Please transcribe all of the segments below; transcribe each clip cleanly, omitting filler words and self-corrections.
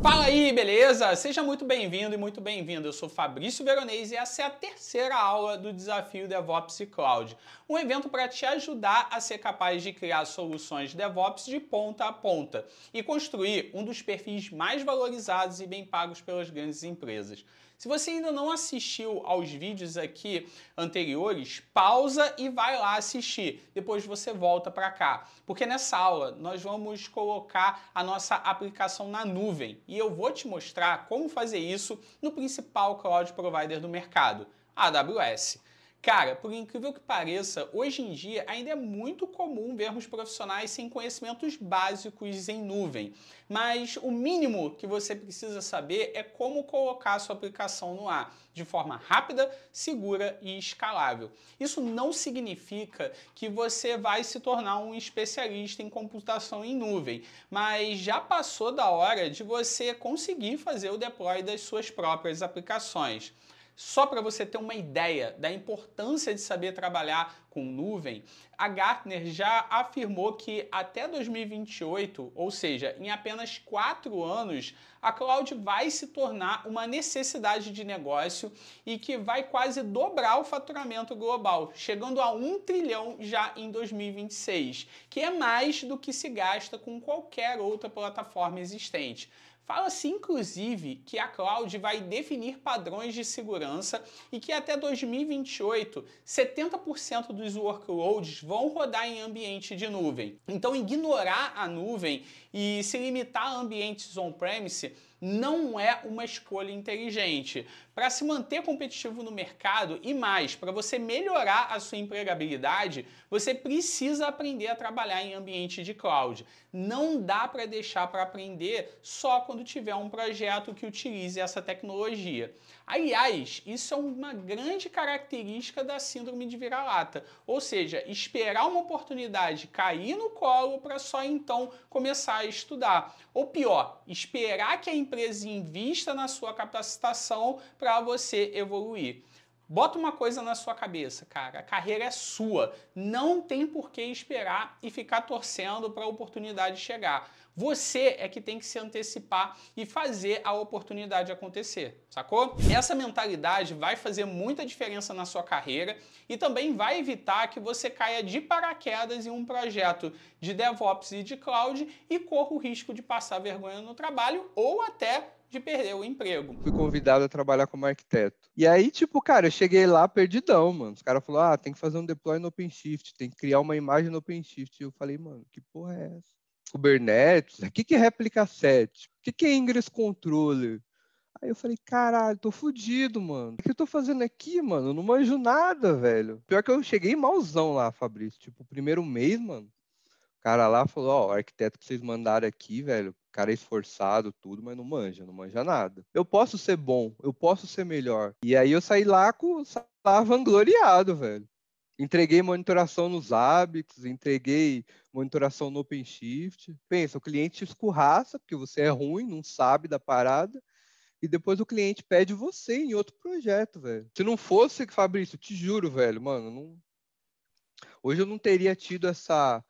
Fala aí, beleza? Seja muito bem-vindo e muito bem-vinda. Eu sou Fabrício Veronese e essa é a terceira aula do Desafio DevOps e Cloud, um evento para te ajudar a ser capaz de criar soluções DevOps de ponta a ponta e construir um dos perfis mais valorizados e bem pagos pelas grandes empresas. Se você ainda não assistiu aos vídeos aqui anteriores, pausa e vai lá assistir. Depois você volta para cá, porque nessa aula nós vamos colocar a nossa aplicação na nuvem e eu vou te mostrar como fazer isso no principal cloud provider do mercado, a AWS. Cara, por incrível que pareça, hoje em dia ainda é muito comum vermos profissionais sem conhecimentos básicos em nuvem, mas o mínimo que você precisa saber é como colocar a sua aplicação no ar, de forma rápida, segura e escalável. Isso não significa que você vai se tornar um especialista em computação em nuvem, mas já passou da hora de você conseguir fazer o deploy das suas próprias aplicações. Só para você ter uma ideia da importância de saber trabalhar com nuvem, a Gartner já afirmou que até 2028, ou seja, em apenas 4 anos, a cloud vai se tornar uma necessidade de negócio e que vai quase dobrar o faturamento global, chegando a 1 trilhão já em 2026, que é mais do que se gasta com qualquer outra plataforma existente. Fala-se, inclusive, que a cloud vai definir padrões de segurança e que até 2028, 70% dos workloads vão rodar em ambiente de nuvem. Então, ignorar a nuvem e se limitar a ambientes on-premise não é uma escolha inteligente. Para se manter competitivo no mercado e mais, para você melhorar a sua empregabilidade, você precisa aprender a trabalhar em ambiente de cloud. Não dá para deixar para aprender só quando tiver um projeto que utilize essa tecnologia. Aliás, isso é uma grande característica da síndrome de vira-lata, ou seja, esperar uma oportunidade cair no colo para só então começar a estudar. Ou pior, esperar que a empresa invista na sua capacitação para você evoluir. Bota uma coisa na sua cabeça, cara, a carreira é sua, não tem por que esperar e ficar torcendo para a oportunidade chegar. Você é que tem que se antecipar e fazer a oportunidade acontecer, sacou? Essa mentalidade vai fazer muita diferença na sua carreira e também vai evitar que você caia de paraquedas em um projeto de DevOps e de Cloud e corra o risco de passar vergonha no trabalho ou até de perder o emprego. Fui convidado a trabalhar como arquiteto. E aí, tipo, cara, eu cheguei lá perdidão, mano. Os caras falaram, tem que fazer um deploy no OpenShift, tem que criar uma imagem no OpenShift. E eu falei, mano, que porra é essa? Kubernetes? O que é réplica set? O que é Ingress Controller? Aí eu falei, caralho, tô fudido, mano. O que eu tô fazendo aqui, mano? Eu não manjo nada, velho. Pior que eu cheguei malzão lá, Fabrício. Tipo, o primeiro mês, mano, o cara lá falou, ó, o arquiteto que vocês mandaram aqui, velho, o cara é esforçado, tudo, mas não manja nada. Eu posso ser bom, eu posso ser melhor. E aí eu saí lá vangloriado, velho. Entreguei monitoração nos Zabbix, entreguei monitoração no OpenShift. Pensa, o cliente te escurraça, porque você é ruim, não sabe da parada, e depois o cliente pede você em outro projeto, velho. Se não fosse, Fabrício, te juro, velho, mano, hoje eu não teria tido essa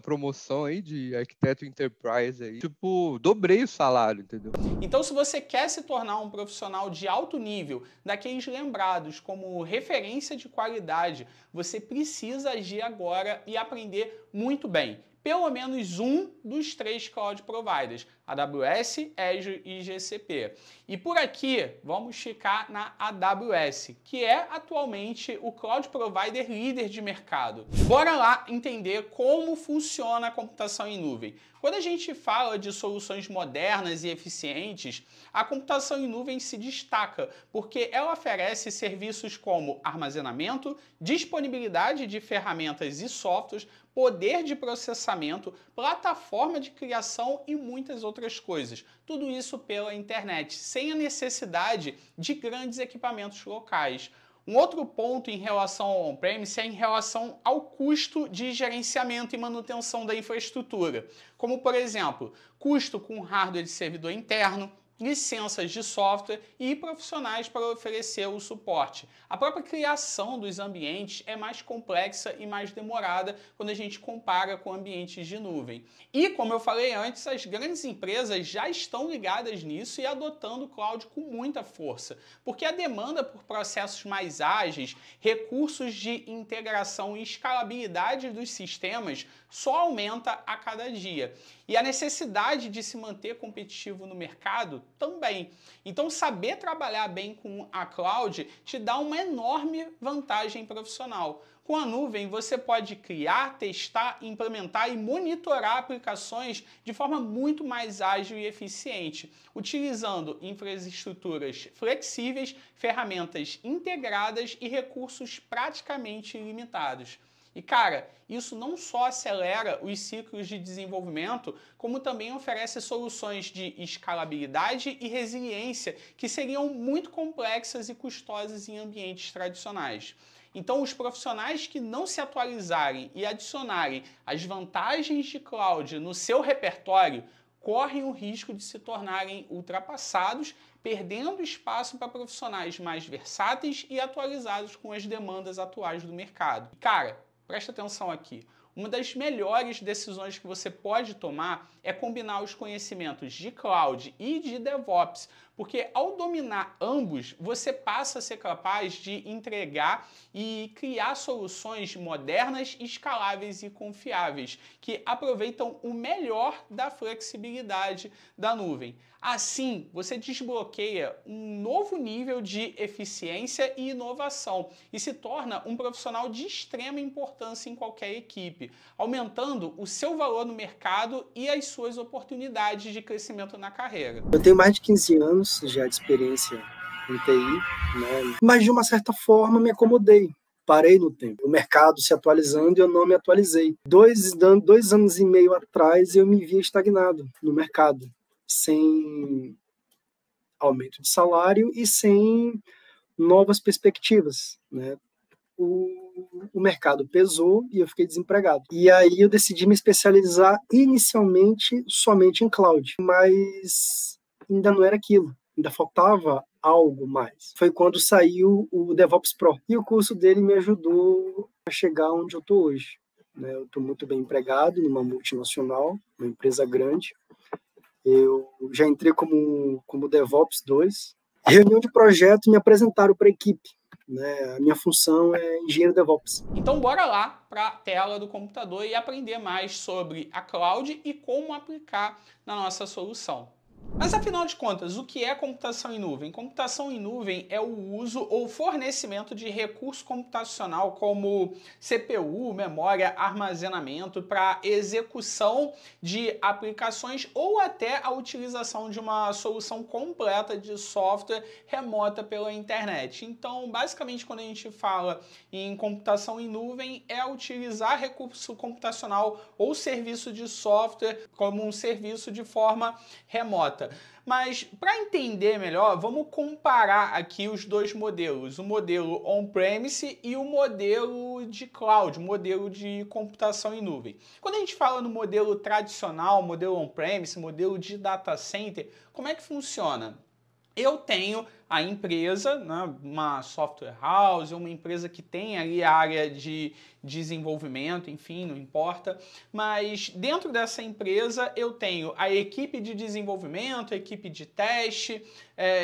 promoção aí de arquiteto enterprise aí. Tipo, dobrei o salário, entendeu? Então, se você quer se tornar um profissional de alto nível, daqueles lembrados como referência de qualidade, você precisa agir agora e aprender muito bem. Pelo menos um dos 3 cloud providers, AWS, Azure e GCP. E por aqui, vamos ficar na AWS, que é atualmente o cloud provider líder de mercado. Bora lá entender como funciona a computação em nuvem. Quando a gente fala de soluções modernas e eficientes, a computação em nuvem se destaca porque ela oferece serviços como armazenamento, disponibilidade de ferramentas e softwares, poder de processamento, plataforma de criação e muitas outras coisas. Tudo isso pela internet, sem a necessidade de grandes equipamentos locais. Um outro ponto em relação ao on-premise é em relação ao custo de gerenciamento e manutenção da infraestrutura, como, por exemplo, custo com hardware de servidor interno, licenças de software e profissionais para oferecer o suporte. A própria criação dos ambientes é mais complexa e mais demorada quando a gente compara com ambientes de nuvem. E, como eu falei antes, as grandes empresas já estão ligadas nisso e adotando o cloud com muita força, porque a demanda por processos mais ágeis, recursos de integração e escalabilidade dos sistemas só aumenta a cada dia. E a necessidade de se manter competitivo no mercado também. Então, saber trabalhar bem com a cloud te dá uma enorme vantagem profissional. Com a nuvem, você pode criar, testar, implementar e monitorar aplicações de forma muito mais ágil e eficiente, utilizando infraestruturas flexíveis, ferramentas integradas e recursos praticamente ilimitados. E, cara, isso não só acelera os ciclos de desenvolvimento, como também oferece soluções de escalabilidade e resiliência que seriam muito complexas e custosas em ambientes tradicionais. Então, os profissionais que não se atualizarem e adicionarem as vantagens de cloud no seu repertório correm o risco de se tornarem ultrapassados, perdendo espaço para profissionais mais versáteis e atualizados com as demandas atuais do mercado. Cara, presta atenção aqui. Uma das melhores decisões que você pode tomar é combinar os conhecimentos de cloud e de DevOps, porque ao dominar ambos, você passa a ser capaz de entregar e criar soluções modernas, escaláveis e confiáveis, que aproveitam o melhor da flexibilidade da nuvem. Assim, você desbloqueia um novo nível de eficiência e inovação e se torna um profissional de extrema importância em qualquer equipe, aumentando o seu valor no mercado e as suas oportunidades de crescimento na carreira. Eu tenho mais de 15 anos já de experiência em TI, né? Mas de uma certa forma me acomodei. Parei no tempo. O mercado se atualizando e eu não me atualizei. 2 anos e meio atrás eu me via estagnado no mercado, sem aumento de salário e sem novas perspectivas, né? O mercado pesou e eu fiquei desempregado. E aí eu decidi me especializar inicialmente somente em cloud, mas ainda não era aquilo, ainda faltava algo mais. Foi quando saiu o DevOps Pro e o curso dele me ajudou a chegar onde eu estou hoje, né? Eu estou muito bem empregado numa multinacional, uma empresa grande. Eu já entrei como DevOps 2. Reunião de projeto, me apresentaram para a equipe. Né? A minha função é engenheiro DevOps. Então bora lá para a tela do computador e aprender mais sobre a cloud e como aplicar na nossa solução. Mas afinal de contas, o que é computação em nuvem? Computação em nuvem é o uso ou fornecimento de recurso computacional como CPU, memória, armazenamento para execução de aplicações ou até a utilização de uma solução completa de software remota pela internet. Então, basicamente, quando a gente fala em computação em nuvem, é utilizar recurso computacional ou serviço de software como um serviço de forma remota. Mas para entender melhor, vamos comparar aqui os dois modelos, o modelo on-premise e o modelo de cloud, o modelo de computação em nuvem. Quando a gente fala no modelo tradicional, modelo on-premise, modelo de data center, como é que funciona? Eu tenho a empresa, né, uma software house, uma empresa que tem ali a área de desenvolvimento, enfim, não importa, mas dentro dessa empresa eu tenho a equipe de desenvolvimento, a equipe de teste,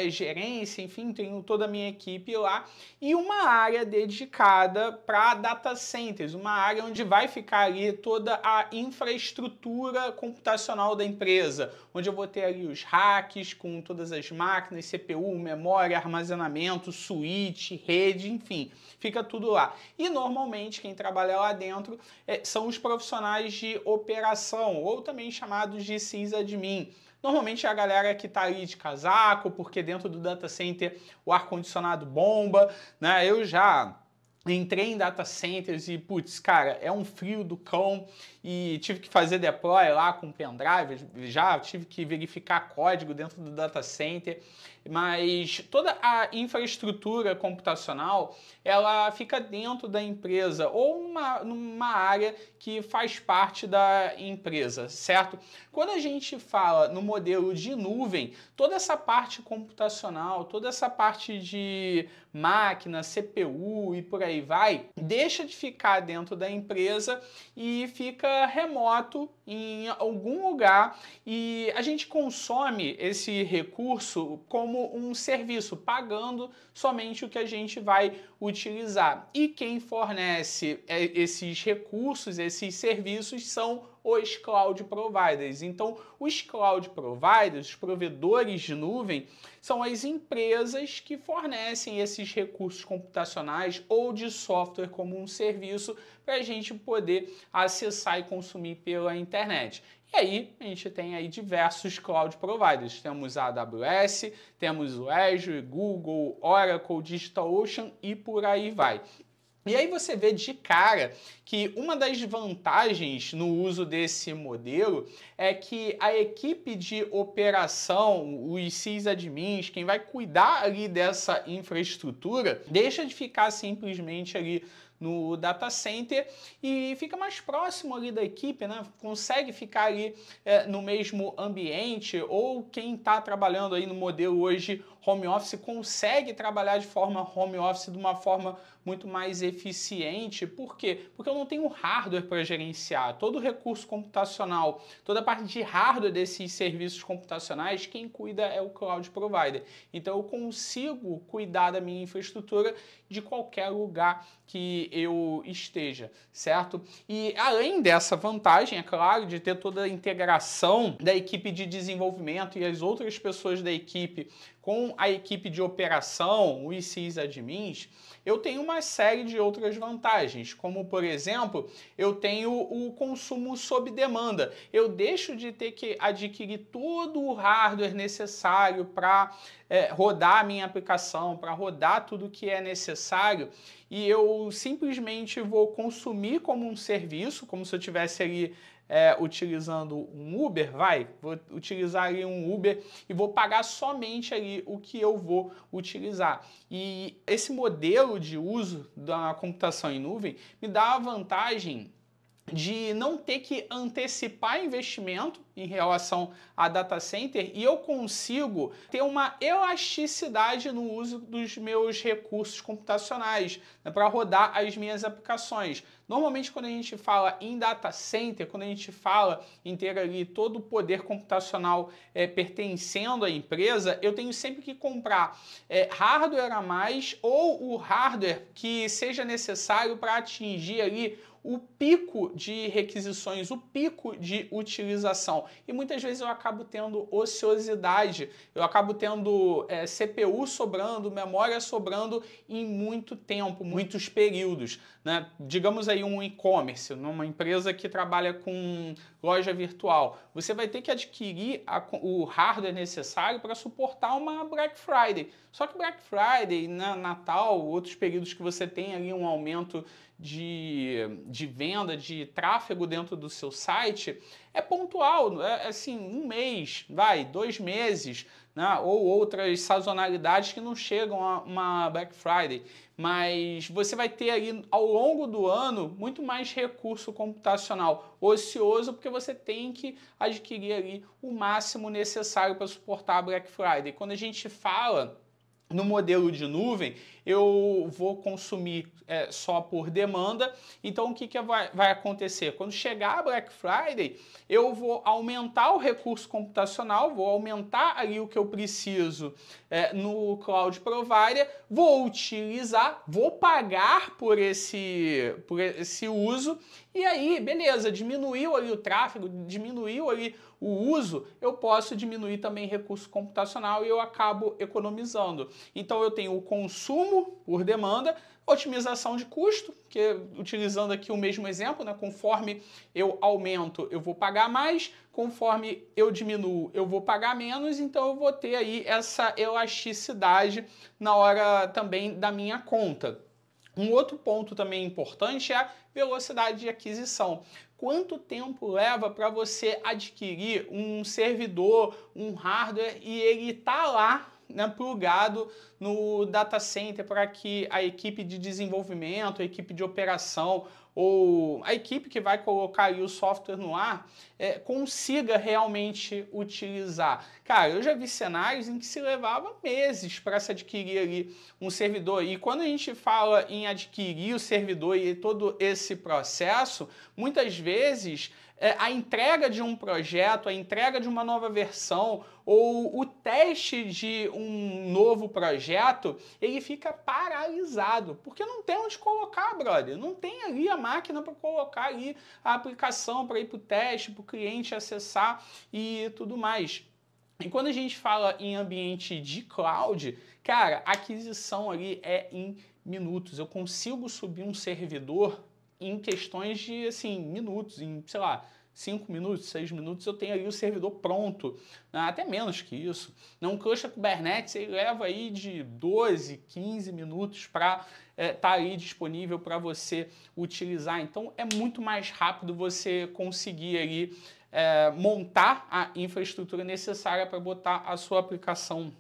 gerência, enfim, tenho toda a minha equipe lá e uma área dedicada para data centers, uma área onde vai ficar ali toda a infraestrutura computacional da empresa, onde eu vou ter ali os racks com todas as máquinas, CPU, memória, armazenamento, switch, rede, enfim, fica tudo lá. E normalmente quem trabalha lá dentro são os profissionais de operação, ou também chamados de sysadmin. Normalmente é a galera que está ali de casaco, porque dentro do data center o ar-condicionado bomba, né? Eu já entrei em data centers e, putz, cara, é um frio do cão e tive que fazer deploy lá com pendrive, já tive que verificar código dentro do data center, mas toda a infraestrutura computacional, ela fica dentro da empresa ou numa área que faz parte da empresa, certo? Quando a gente fala no modelo de nuvem, toda essa parte computacional, toda essa parte de máquina, CPU e por aí vai, deixa de ficar dentro da empresa e fica remoto em algum lugar e a gente consome esse recurso como um serviço, pagando somente o que a gente vai utilizar. E quem fornece esses recursos, esses serviços são os cloud providers. Então, os cloud providers, os provedores de nuvem, são as empresas que fornecem esses recursos computacionais ou de software como um serviço para a gente poder acessar e consumir pela internet. E aí, a gente tem aí diversos cloud providers. Temos a AWS, temos o Azure, Google, Oracle, DigitalOcean e por aí vai. E aí você vê de cara que uma das vantagens no uso desse modelo é que a equipe de operação, os sysadmins, quem vai cuidar ali dessa infraestrutura, deixa de ficar simplesmente ali no data center e fica mais próximo ali da equipe, né? Consegue ficar ali no mesmo ambiente, ou quem está trabalhando aí no modelo hoje home office consegue trabalhar de forma home office de uma forma muito mais eficiente. Por quê? Porque eu não tenho hardware para gerenciar. Todo o recurso computacional, toda a parte de hardware desses serviços computacionais, quem cuida é o cloud provider. Então eu consigo cuidar da minha infraestrutura de qualquer lugar que eu esteja, certo? E além dessa vantagem, é claro, de ter toda a integração da equipe de desenvolvimento e as outras pessoas da equipe com a equipe de operação, os sysadmins, eu tenho uma série de outras vantagens, como, por exemplo, eu tenho o consumo sob demanda. Eu deixo de ter que adquirir todo o hardware necessário para rodar a minha aplicação, para rodar tudo que é necessário, e eu simplesmente vou consumir como um serviço, como se eu tivesse ali utilizando um Uber, vou utilizar ali um Uber e vou pagar somente ali o que eu vou utilizar. E esse modelo de uso da computação em nuvem me dá a vantagem de não ter que antecipar investimento em relação a data center, e eu consigo ter uma elasticidade no uso dos meus recursos computacionais, né, para rodar as minhas aplicações. Normalmente, quando a gente fala em data center, quando a gente fala em ter ali todo o poder computacional pertencendo à empresa, eu tenho sempre que comprar hardware a mais ou o hardware que seja necessário para atingir ali o pico de requisições, o pico de utilização. E muitas vezes eu acabo tendo ociosidade, eu acabo tendo CPU sobrando, memória sobrando em muito tempo, muitos períodos, né? Digamos aí um e-commerce, numa empresa que trabalha com loja virtual. Você vai ter que adquirir o hardware necessário para suportar uma Black Friday. Só que Black Friday, Natal, outros períodos que você tem ali um aumento de venda, de tráfego dentro do seu site, é pontual, é assim, um mês, 2 meses, né? Ou outras sazonalidades que não chegam a uma Black Friday. Mas você vai ter aí, ao longo do ano, muito mais recurso computacional ocioso, porque você tem que adquirir ali o máximo necessário para suportar a Black Friday. Quando a gente fala no modelo de nuvem, eu vou consumir só por demanda. Então, o que vai acontecer? Quando chegar a Black Friday, eu vou aumentar o recurso computacional, vou aumentar ali o que eu preciso no Cloud Provider, vou utilizar, vou pagar por esse uso, e aí, beleza, diminuiu ali o tráfego, diminuiu ali o uso, eu posso diminuir também recurso computacional e eu acabo economizando. Então, eu tenho o consumo por demanda, otimização de custo, que utilizando aqui o mesmo exemplo, né, conforme eu aumento, eu vou pagar mais, conforme eu diminuo, eu vou pagar menos, então eu vou ter aí essa elasticidade na hora também da minha conta. Um outro ponto também importante é a velocidade de aquisição. Quanto tempo leva para você adquirir um servidor, um hardware e ele tá lá, né, plugado no data center para que a equipe de desenvolvimento, a equipe de operação ou a equipe que vai colocar aí o software no ar consiga realmente utilizar? Cara, eu já vi cenários em que se levava meses para se adquirir ali um servidor. E quando a gente fala em adquirir o servidor e todo esse processo, muitas vezes a entrega de um projeto, a entrega de uma nova versão ou o teste de um novo projeto, ele fica paralisado, porque não tem onde colocar, brother. Não tem ali a máquina para colocar ali a aplicação para ir para o teste, para o cliente acessar e tudo mais. E quando a gente fala em ambiente de cloud, cara, a aquisição ali é em minutos. Eu consigo subir um servidor em questões de, assim, minutos, em, sei lá, 5 minutos, 6 minutos, eu tenho ali o servidor pronto, né? Até menos que isso. Um cluster Kubernetes, ele leva aí de 12, 15 minutos para estar ali disponível para você utilizar. Então, é muito mais rápido você conseguir ali montar a infraestrutura necessária para botar a sua aplicação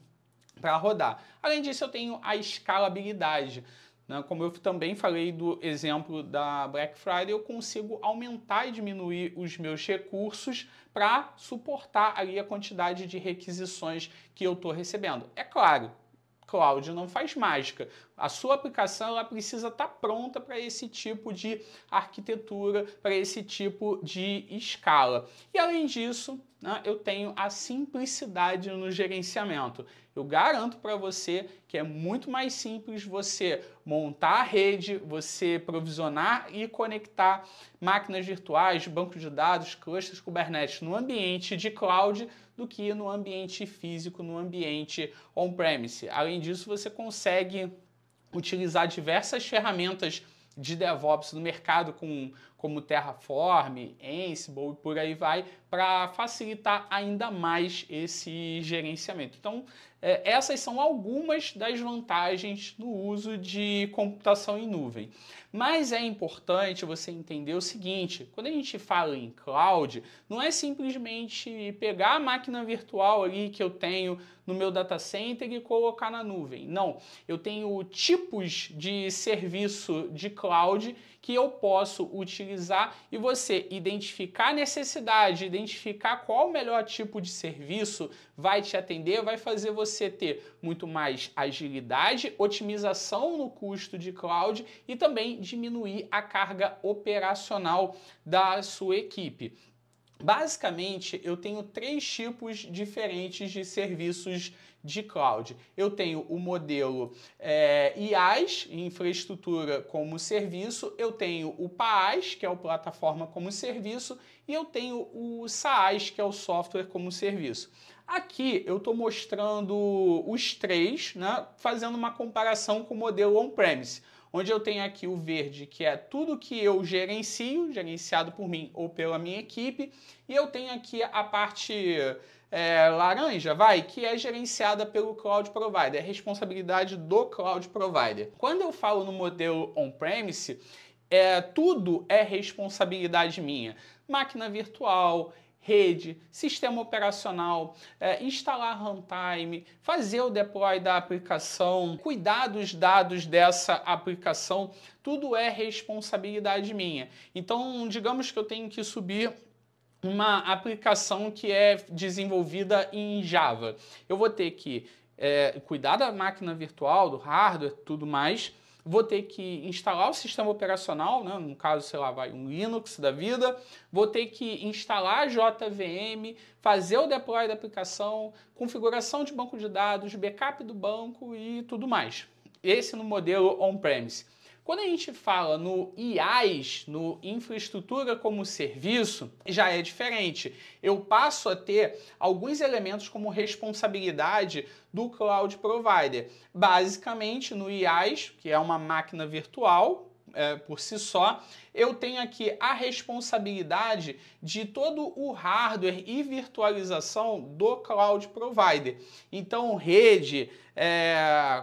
para rodar. Além disso, eu tenho a escalabilidade. Como eu também falei do exemplo da Black Friday, eu consigo aumentar e diminuir os meus recursos para suportar ali a quantidade de requisições que eu estou recebendo. É claro, cloud não faz mágica. A sua aplicação ela precisa estar pronta para esse tipo de arquitetura, para esse tipo de escala. E além disso, né, eu tenho a simplicidade no gerenciamento. Eu garanto para você que é muito mais simples você montar a rede, você provisionar e conectar máquinas virtuais, bancos de dados, clusters Kubernetes no ambiente de cloud do que no ambiente físico, no ambiente on-premise. Além disso, você consegue utilizar diversas ferramentas de DevOps no mercado como Terraform, Ansible e por aí vai, para facilitar ainda mais esse gerenciamento. Então, essas são algumas das vantagens no uso de computação em nuvem. Mas é importante você entender o seguinte, quando a gente fala em cloud, não é simplesmente pegar a máquina virtual ali que eu tenho no meu data center e colocar na nuvem. Não, eu tenho tipos de serviço de cloud que eu posso utilizar e você identificar a necessidade, identificar qual o melhor tipo de serviço vai te atender, vai fazer você ter muito mais agilidade, otimização no custo de cloud e também diminuir a carga operacional da sua equipe. Basicamente, eu tenho 3 tipos diferentes de serviços de cloud. Eu tenho o modelo IaaS, infraestrutura como serviço, eu tenho o PaaS, que é o plataforma como serviço, e eu tenho o SaaS, que é o software como serviço. Aqui eu estou mostrando os 3, né, fazendo uma comparação com o modelo on-premise, onde eu tenho aqui o verde, que é tudo que eu gerencio, gerenciado por mim ou pela minha equipe, e eu tenho aqui a parte laranja, que é gerenciada pelo Cloud Provider, é responsabilidade do Cloud Provider. Quando eu falo no modelo on-premise, tudo é responsabilidade minha. Máquina virtual, rede, sistema operacional, instalar runtime, fazer o deploy da aplicação, cuidar dos dados dessa aplicação, tudo é responsabilidade minha. Então, digamos que eu tenho que subir uma aplicação que é desenvolvida em Java. Eu vou ter que cuidar da máquina virtual, do hardware, tudo mais. Vou ter que instalar o sistema operacional, né? No caso, sei lá, um Linux da vida. Vou ter que instalar a JVM, fazer o deploy da aplicação, configuração de banco de dados, backup do banco e tudo mais. Esse no modelo on-premise. Quando a gente fala no IaaS, no infraestrutura como serviço, já é diferente. Eu passo a ter alguns elementos como responsabilidade do Cloud Provider. Basicamente, no IaaS, que é uma máquina virtual, por si só, eu tenho aqui a responsabilidade de todo o hardware e virtualização do Cloud Provider. Então, rede,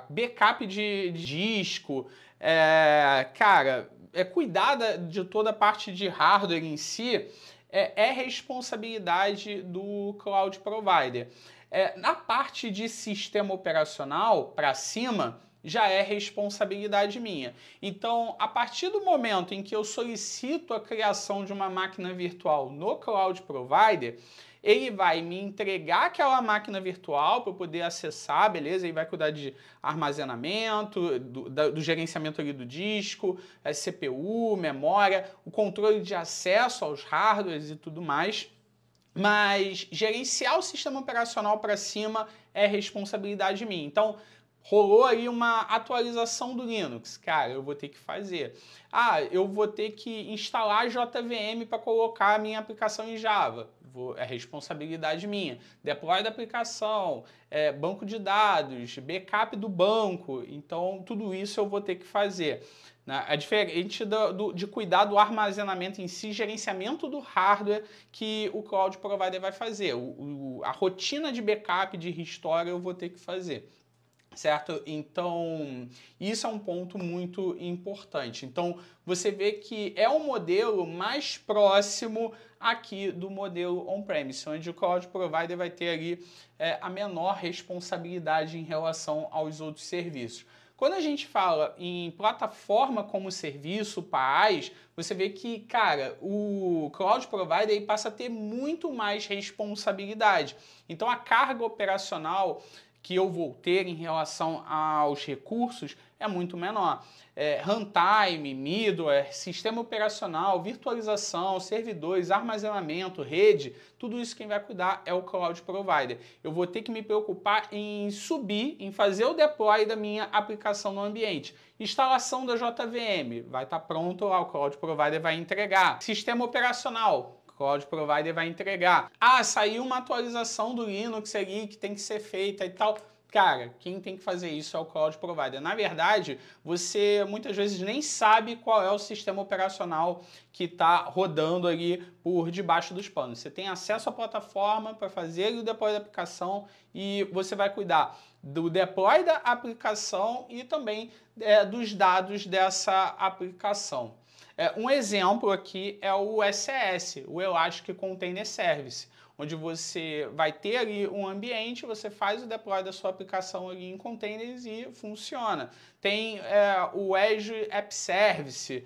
backup de disco, Cara, cuidar de toda a parte de hardware em si é responsabilidade do cloud provider. Na parte de sistema operacional, para cima, já é responsabilidade minha. Então, a partir do momento em que eu solicito a criação de uma máquina virtual no cloud provider, ele vai me entregar aquela máquina virtual para eu poder acessar, beleza? Ele vai cuidar de armazenamento, do gerenciamento ali do disco, CPU, memória, o controle de acesso aos hardwares e tudo mais. Mas gerenciar o sistema operacional para cima é responsabilidade minha. Então, rolou aí uma atualização do Linux. Cara, eu vou ter que fazer. Eu vou ter que instalar JVM para colocar a minha aplicação em Java. É responsabilidade minha. Deploy da aplicação, banco de dados, backup do banco. Então, tudo isso eu vou ter que fazer. É diferente de cuidar do armazenamento em si, gerenciamento do hardware que o cloud provider vai fazer. A rotina de backup, de restore, eu vou ter que fazer. Certo? Então, isso é um ponto muito importante. Então, você vê que é um modelo mais próximo aqui do modelo on-premise, onde o cloud provider vai ter ali a menor responsabilidade em relação aos outros serviços. Quando a gente fala em plataforma como serviço, PaaS, você vê que, cara, o cloud provider aí passa a ter muito mais responsabilidade. Então, a carga operacional que eu vou ter em relação aos recursos é muito menor. Runtime, middleware, sistema operacional, virtualização, servidores, armazenamento, rede, tudo isso quem vai cuidar é o cloud provider. Eu vou ter que me preocupar em subir, em fazer o deploy da minha aplicação no ambiente. Instalação da JVM, vai estar pronto lá, o cloud provider vai entregar. Sistema operacional, o cloud provider vai entregar. Saiu uma atualização do Linux ali que tem que ser feita e tal. Cara, quem tem que fazer isso é o cloud provider. Na verdade, você muitas vezes nem sabe qual é o sistema operacional que está rodando ali por debaixo dos panos. Você tem acesso à plataforma para fazer o deploy da aplicação e você vai cuidar do deploy da aplicação e também dos dados dessa aplicação. Um exemplo aqui é o ECS, o Elastic Container Service, onde você vai ter ali um ambiente, você faz o deploy da sua aplicação ali em containers e funciona. Tem o Azure App Service,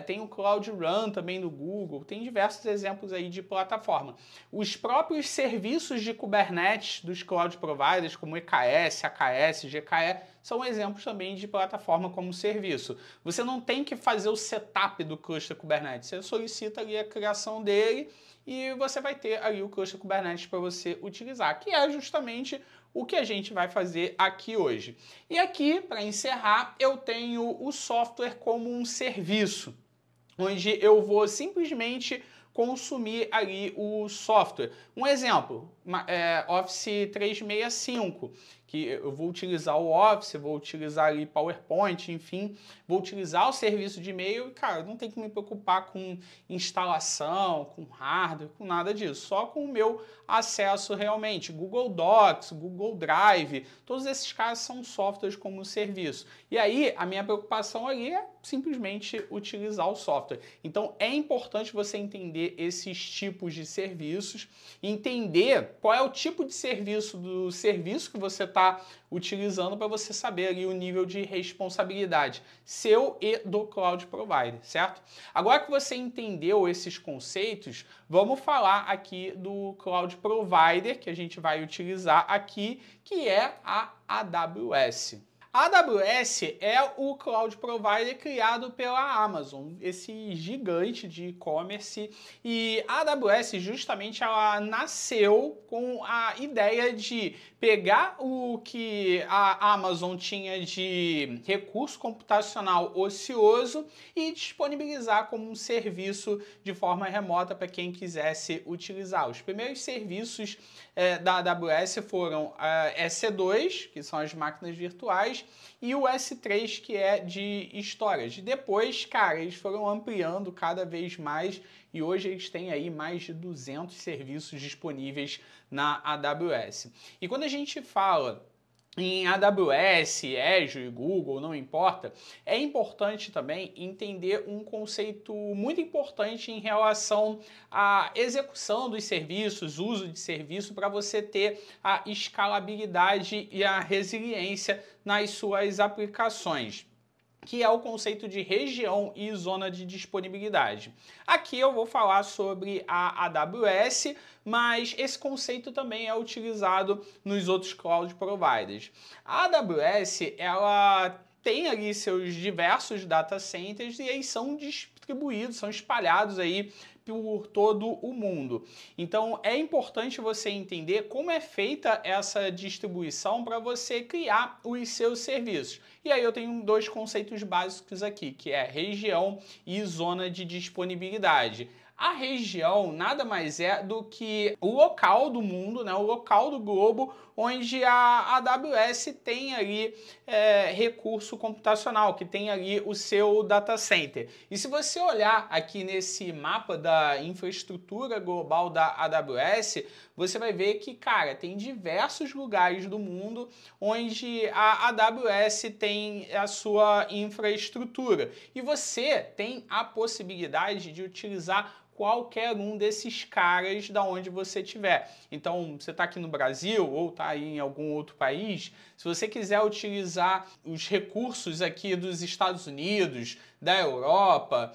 tem o Cloud Run também do Google, tem diversos exemplos aí de plataforma. Os próprios serviços de Kubernetes dos cloud providers, como EKS, AKS, GKE, são exemplos também de plataforma como serviço. Você não tem que fazer o setup do cluster Kubernetes, você solicita ali a criação dele e você vai ter ali o cluster Kubernetes para você utilizar, que é justamente o que a gente vai fazer aqui hoje. E aqui, para encerrar, eu tenho o software como um serviço, onde eu vou simplesmente consumir ali o software. Um exemplo, Office 365, que eu vou utilizar o Office, vou utilizar ali PowerPoint, enfim, vou utilizar o serviço de e-mail e, cara, não tem que me preocupar com instalação, com hardware, com nada disso, só com o meu acesso realmente. Google Docs, Google Drive, todos esses caras são softwares como serviço. E aí, a minha preocupação ali é simplesmente utilizar o software. Então, é importante você entender esses tipos de serviços, entender qual é o tipo de serviço do serviço que você está utilizando para você saber ali o nível de responsabilidade seu e do cloud provider, certo? Agora que você entendeu esses conceitos, vamos falar aqui do cloud provider que a gente vai utilizar aqui, que é a AWS. A AWS é o cloud provider criado pela Amazon, esse gigante de e-commerce, e a AWS justamente ela nasceu com a ideia de pegar o que a Amazon tinha de recurso computacional ocioso e disponibilizar como um serviço de forma remota para quem quisesse utilizar. Os primeiros serviços da AWS foram a EC2, que são as máquinas virtuais, e o S3, que é de storage. Depois, cara, eles foram ampliando cada vez mais e hoje eles têm aí mais de 200 serviços disponíveis na AWS. E quando a gente fala em AWS, Azure, Google, não importa, é importante também entender um conceito muito importante em relação à execução dos serviços, uso de serviço, para você ter a escalabilidade e a resiliência nas suas aplicações, que é o conceito de região e zona de disponibilidade. Aqui eu vou falar sobre a AWS, mas esse conceito também é utilizado nos outros cloud providers. A AWS, ela tem ali seus diversos data centers e eles são distribuídos, são espalhados aí por todo o mundo. Então é importante você entender como é feita essa distribuição para você criar os seus serviços. E aí eu tenho dois conceitos básicos aqui, que é região e zona de disponibilidade. A região nada mais é do que o local do mundo, né, o local do globo, onde a AWS tem ali recurso computacional, que tem ali o seu data center. E se você olhar aqui nesse mapa da infraestrutura global da AWS, você vai ver que, cara, tem diversos lugares do mundo onde a AWS tem a sua infraestrutura. E você tem a possibilidade de utilizar qualquer um desses caras da onde você estiver. Então, você está aqui no Brasil ou está aí em algum outro país, se você quiser utilizar os recursos aqui dos Estados Unidos, da Europa,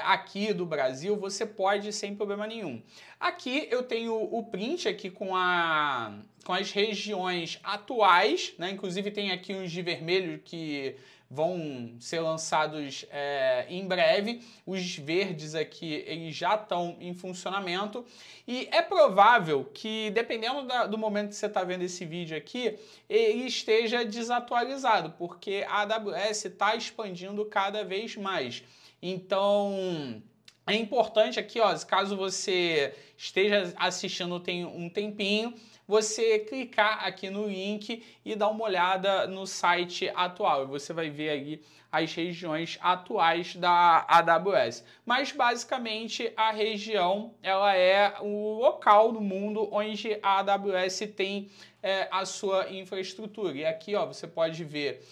aqui do Brasil, você pode sem problema nenhum. Aqui eu tenho o print aqui com as regiões atuais, né? Inclusive tem aqui uns de vermelho que vão ser lançados em breve. Os verdes aqui, eles já estão em funcionamento. E é provável que, dependendo do momento que você está vendo esse vídeo aqui, ele esteja desatualizado, porque a AWS está expandindo cada vez mais. Então, é importante aqui, ó, caso você esteja assistindo tem um tempinho, você clicar aqui no link e dar uma olhada no site atual. Você vai ver aí as regiões atuais da AWS. Mas basicamente a região ela é o local do mundo onde a AWS tem a sua infraestrutura. E aqui, ó, você pode ver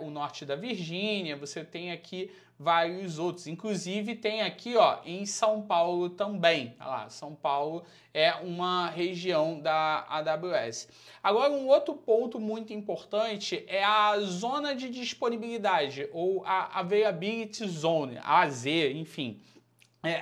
o norte da Virgínia, você tem aqui vários outros. Inclusive tem aqui, ó, em São Paulo também. Olha lá, São Paulo é uma região da AWS. Agora, um outro ponto muito importante é a zona de disponibilidade, ou a Availability Zone, a AZ, enfim.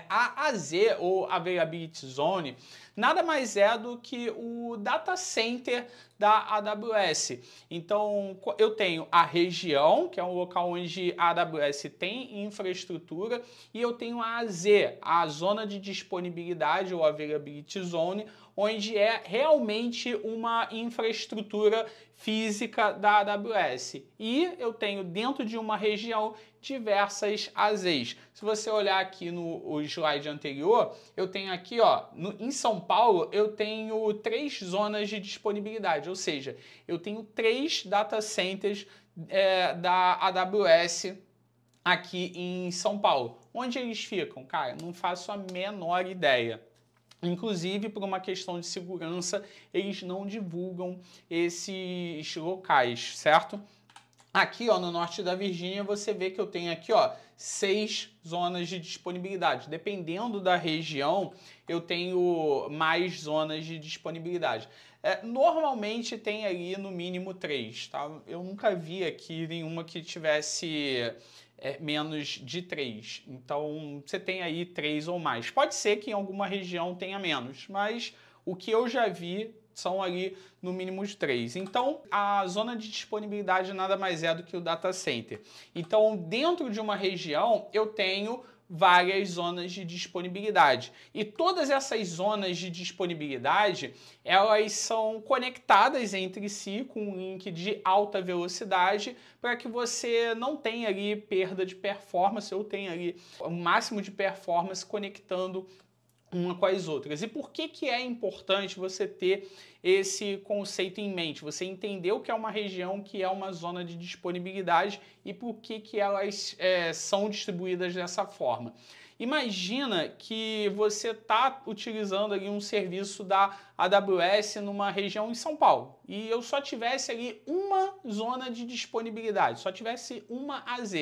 A AZ, ou Availability Zone, nada mais é do que o data center da AWS. Então, eu tenho a região, que é um local onde a AWS tem infraestrutura, e eu tenho a AZ, a zona de disponibilidade, ou Availability Zone, onde é realmente uma infraestrutura física da AWS. E eu tenho dentro de uma região diversas AZs. Se você olhar aqui no slide anterior, eu tenho aqui, ó, em São Paulo, eu tenho 3 zonas de disponibilidade, ou seja, eu tenho 3 data centers da AWS aqui em São Paulo. Onde eles ficam? Cara, não faço a menor ideia. Inclusive, por uma questão de segurança, eles não divulgam esses locais, certo? Aqui, ó, no norte da Virgínia, você vê que eu tenho aqui, ó, 6 zonas de disponibilidade. Dependendo da região, eu tenho mais zonas de disponibilidade. Normalmente tem ali no mínimo 3, tá? Eu nunca vi aqui nenhuma que tivesse menos de 3. Então, você tem aí 3 ou mais. Pode ser que em alguma região tenha menos, mas o que eu já vi são ali no mínimo de 3. Então, a zona de disponibilidade nada mais é do que o data center. Então, dentro de uma região, eu tenho várias zonas de disponibilidade. E todas essas zonas de disponibilidade, elas são conectadas entre si com um link de alta velocidade para que você não tenha ali perda de performance ou tenha ali o máximo de performance conectando uma com as outras. E por que é importante você ter esse conceito em mente? Você entender o que é uma região, que é uma zona de disponibilidade e por que elas são distribuídas dessa forma. Imagina que você está utilizando ali um serviço da AWS numa região em São Paulo e eu só tivesse ali uma zona de disponibilidade, só tivesse uma AZ.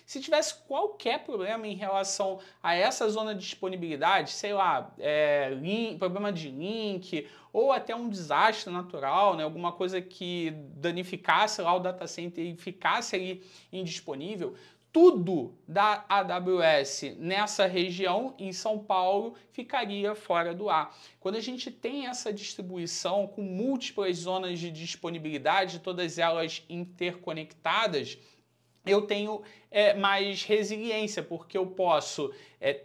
Se tivesse qualquer problema em relação a essa zona de disponibilidade, sei lá, problema de link ou até um desastre natural, né, alguma coisa que danificasse lá o data center e ficasse ali indisponível, tudo da AWS nessa região, em São Paulo, ficaria fora do ar. Quando a gente tem essa distribuição com múltiplas zonas de disponibilidade, todas elas interconectadas, eu tenho mais resiliência, porque eu posso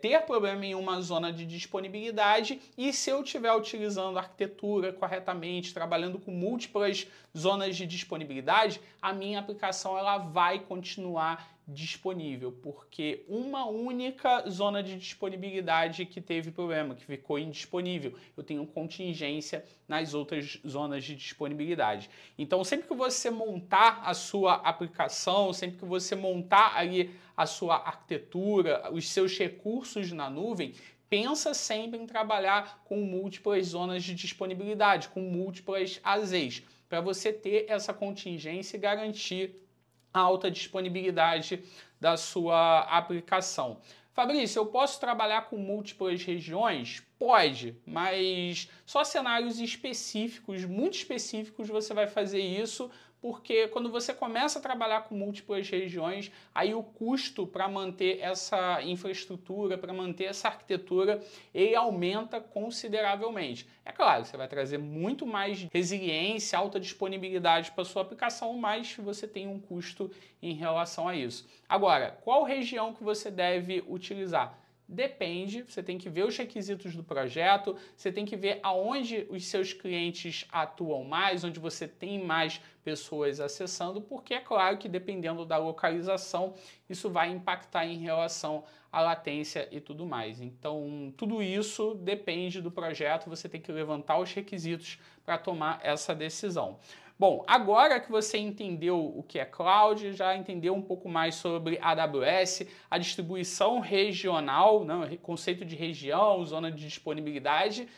ter problema em uma zona de disponibilidade e se eu estiver utilizando a arquitetura corretamente, trabalhando com múltiplas zonas de disponibilidade, a minha aplicação ela vai continuar disponível, porque uma única zona de disponibilidade que teve problema, que ficou indisponível, eu tenho contingência nas outras zonas de disponibilidade. Então, sempre que você montar a sua aplicação, sempre que você montar ali a sua arquitetura, os seus recursos na nuvem, pensa sempre em trabalhar com múltiplas zonas de disponibilidade, com múltiplas AZs, para você ter essa contingência e garantir a alta disponibilidade da sua aplicação. Fabrício, eu posso trabalhar com múltiplas regiões? Pode, mas só cenários específicos, muito específicos, você vai fazer isso, porque quando você começa a trabalhar com múltiplas regiões, aí o custo para manter essa infraestrutura, para manter essa arquitetura, ele aumenta consideravelmente. É claro, você vai trazer muito mais resiliência, alta disponibilidade para a sua aplicação, mas você tem um custo em relação a isso. Agora, qual região que você deve utilizar? Depende, você tem que ver os requisitos do projeto, você tem que ver aonde os seus clientes atuam mais, onde você tem mais pessoas acessando, porque é claro que dependendo da localização, isso vai impactar em relação à latência e tudo mais. Então, tudo isso depende do projeto, você tem que levantar os requisitos para tomar essa decisão. Bom, agora que você entendeu o que é cloud, já entendeu um pouco mais sobre a AWS, a distribuição regional, né, o conceito de região, zona de disponibilidade,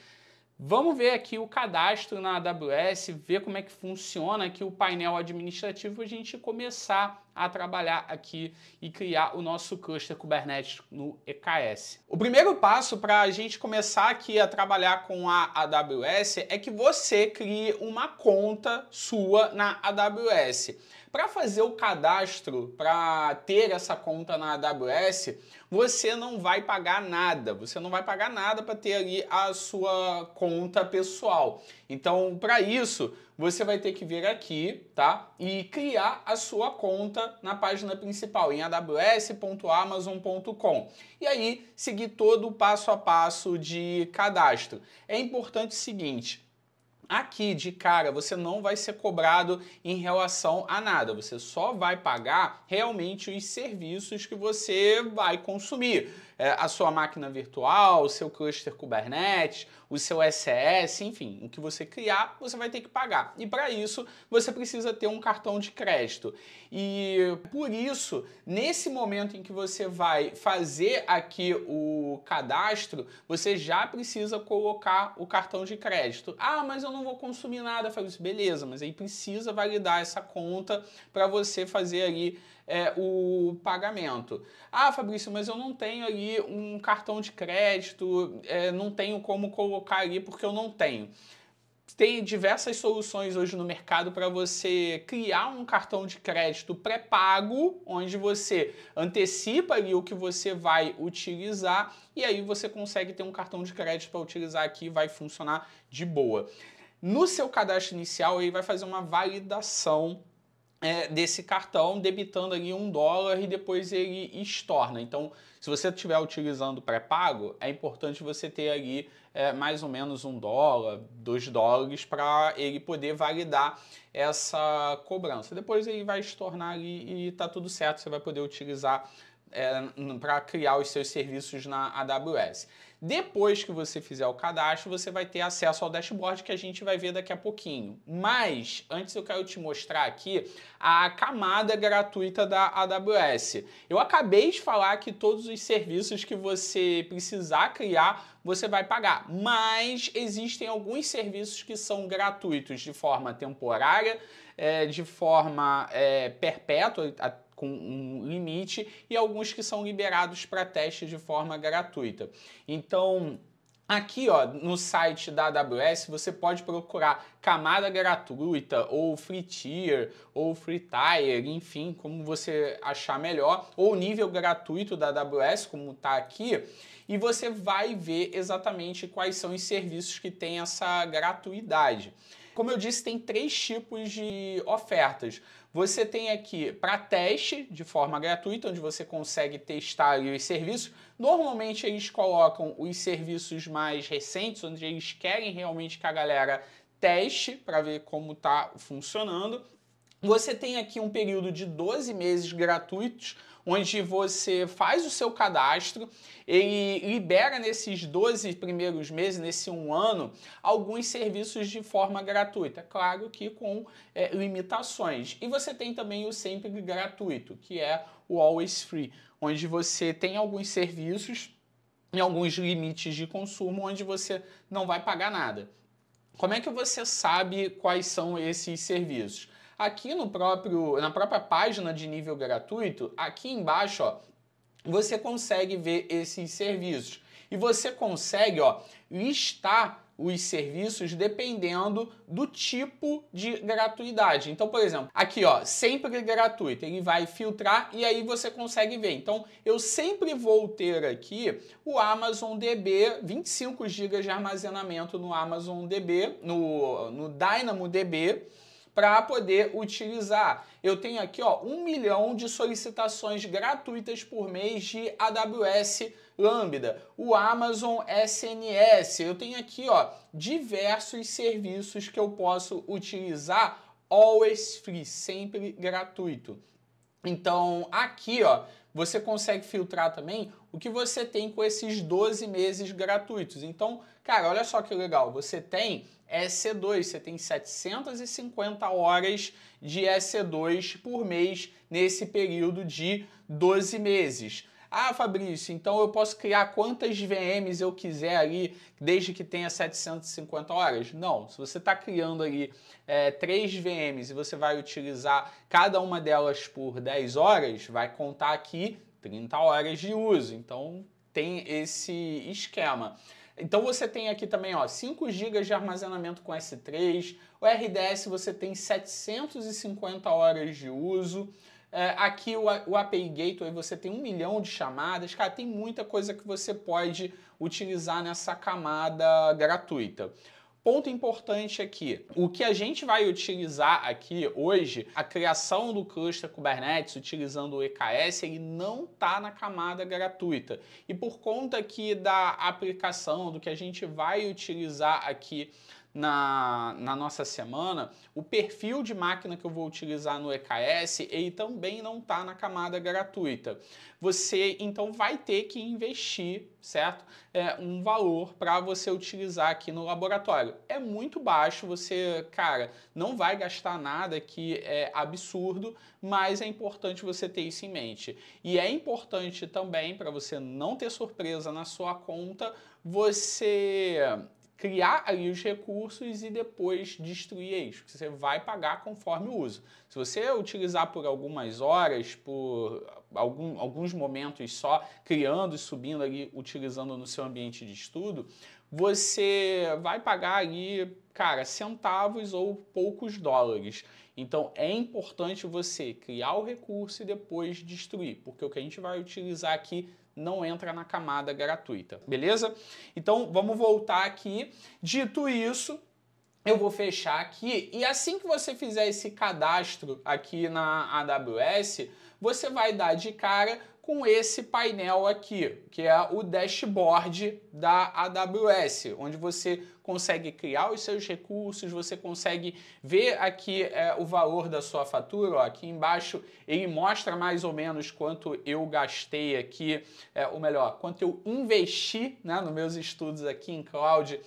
vamos ver aqui o cadastro na AWS, ver como é que funciona aqui o painel administrativo para a gente começar a trabalhar aqui e criar o nosso cluster Kubernetes no EKS. O primeiro passo para a gente começar aqui a trabalhar com a AWS é que você crie uma conta sua na AWS. Para fazer o cadastro, para ter essa conta na AWS, você não vai pagar nada. Você não vai pagar nada para ter ali a sua conta pessoal. Então, para isso, você vai ter que vir aqui, tá? E criar a sua conta na página principal, em aws.amazon.com. E aí, seguir todo o passo a passo de cadastro. É importante o seguinte: aqui de cara você não vai ser cobrado em relação a nada, você só vai pagar realmente os serviços que você vai consumir. A sua máquina virtual, o seu cluster Kubernetes, o seu SES, enfim, o que você criar, você vai ter que pagar. E para isso, você precisa ter um cartão de crédito. E por isso, nesse momento em que você vai fazer aqui o cadastro, você já precisa colocar o cartão de crédito. Ah, mas eu não vou consumir nada, Fabrício. Beleza, mas aí precisa validar essa conta para você fazer ali o pagamento. Ah, Fabrício, mas eu não tenho ali um cartão de crédito, não tenho como colocar ali porque eu não tenho. Tem diversas soluções hoje no mercado para você criar um cartão de crédito pré-pago, onde você antecipa ali o que você vai utilizar e aí você consegue ter um cartão de crédito para utilizar aqui e vai funcionar de boa. No seu cadastro inicial, ele vai fazer uma validação desse cartão, debitando ali $1 e depois ele estorna. Então, se você estiver utilizando pré-pago, é importante você ter ali mais ou menos $1, $2 para ele poder validar essa cobrança. Depois ele vai estornar ali e tá tudo certo, você vai poder utilizar para criar os seus serviços na AWS. Depois que você fizer o cadastro, você vai ter acesso ao dashboard que a gente vai ver daqui a pouquinho. Mas, antes eu quero te mostrar aqui a camada gratuita da AWS. Eu acabei de falar que todos os serviços que você precisar criar, você vai pagar. Mas existem alguns serviços que são gratuitos de forma temporária, de forma perpétua, com um limite, e alguns que são liberados para teste de forma gratuita. Então, aqui ó, no site da AWS você pode procurar camada gratuita, ou free tier, ou free tier, enfim, como você achar melhor, ou nível gratuito da AWS, como está aqui, e você vai ver exatamente quais são os serviços que têm essa gratuidade. Como eu disse, tem 3 tipos de ofertas. Você tem aqui para teste de forma gratuita, onde você consegue testar ali os serviços. Normalmente eles colocam os serviços mais recentes, onde eles querem realmente que a galera teste para ver como está funcionando. Você tem aqui um período de 12 meses gratuitos, onde você faz o seu cadastro, ele libera nesses 12 primeiros meses, nesse 1 ano, alguns serviços de forma gratuita, claro que com limitações. E você tem também o sempre gratuito, que é o Always Free, onde você tem alguns serviços e alguns limites de consumo, onde você não vai pagar nada. Como é que você sabe quais são esses serviços? Aqui na própria página de nível gratuito, aqui embaixo, ó, você consegue ver esses serviços. E você consegue listar os serviços dependendo do tipo de gratuidade. Então, por exemplo, aqui ó, sempre gratuito, ele vai filtrar e aí você consegue ver. Então, eu sempre vou ter aqui o Amazon DB, 25 GB de armazenamento no Amazon DB, no DynamoDB, para poder utilizar. Eu tenho aqui ó, 1 milhão de solicitações gratuitas por mês de AWS Lambda, o Amazon SNS. Eu tenho aqui ó, diversos serviços que eu posso utilizar always free, sempre gratuito. Então aqui ó, você consegue filtrar também o que você tem com esses 12 meses gratuitos. Então, cara, olha só que legal, você tem EC2, você tem 750 horas de EC2 por mês nesse período de 12 meses. Ah, Fabrício, então eu posso criar quantas VMs eu quiser ali, desde que tenha 750 horas? Não, se você está criando ali 3 VMs e você vai utilizar cada uma delas por 10 horas, vai contar aqui 30 horas de uso. Então tem esse esquema. Então você tem aqui também ó, 5 GB de armazenamento com S3, o RDS você tem 750 horas de uso. Aqui o API Gateway você tem 1 milhão de chamadas, cara, tem muita coisa que você pode utilizar nessa camada gratuita. Ponto importante aqui, o que a gente vai utilizar aqui hoje, a criação do cluster Kubernetes utilizando o EKS, ele não está na camada gratuita. E por conta aqui da aplicação, do que a gente vai utilizar aqui na nossa semana, o perfil de máquina que eu vou utilizar no EKS, ele também não está na camada gratuita. Você, então, vai ter que investir, certo? Um valor para você utilizar aqui no laboratório. É muito baixo, você, cara, não vai gastar nada que é absurdo, mas é importante você ter isso em mente. E é importante também, para você não ter surpresa na sua conta, você criar ali os recursos e depois destruir eles. Você vai pagar conforme o uso. Se você utilizar por algumas horas, por alguns momentos só, criando e subindo ali, utilizando no seu ambiente de estudo, você vai pagar ali, cara, centavos ou poucos dólares. Então é importante você criar o recurso e depois destruir, porque o que a gente vai utilizar aqui não entra na camada gratuita, beleza? Então vamos voltar aqui. Dito isso, eu vou fechar aqui e assim que você fizer esse cadastro aqui na AWS, você vai dar de cara com com esse painel aqui, que é o dashboard da AWS, onde você consegue criar os seus recursos, você consegue ver aqui o valor da sua fatura. Ó, aqui embaixo ele mostra mais ou menos quanto eu gastei aqui, ou melhor, quanto eu investi, né, nos meus estudos aqui em cloud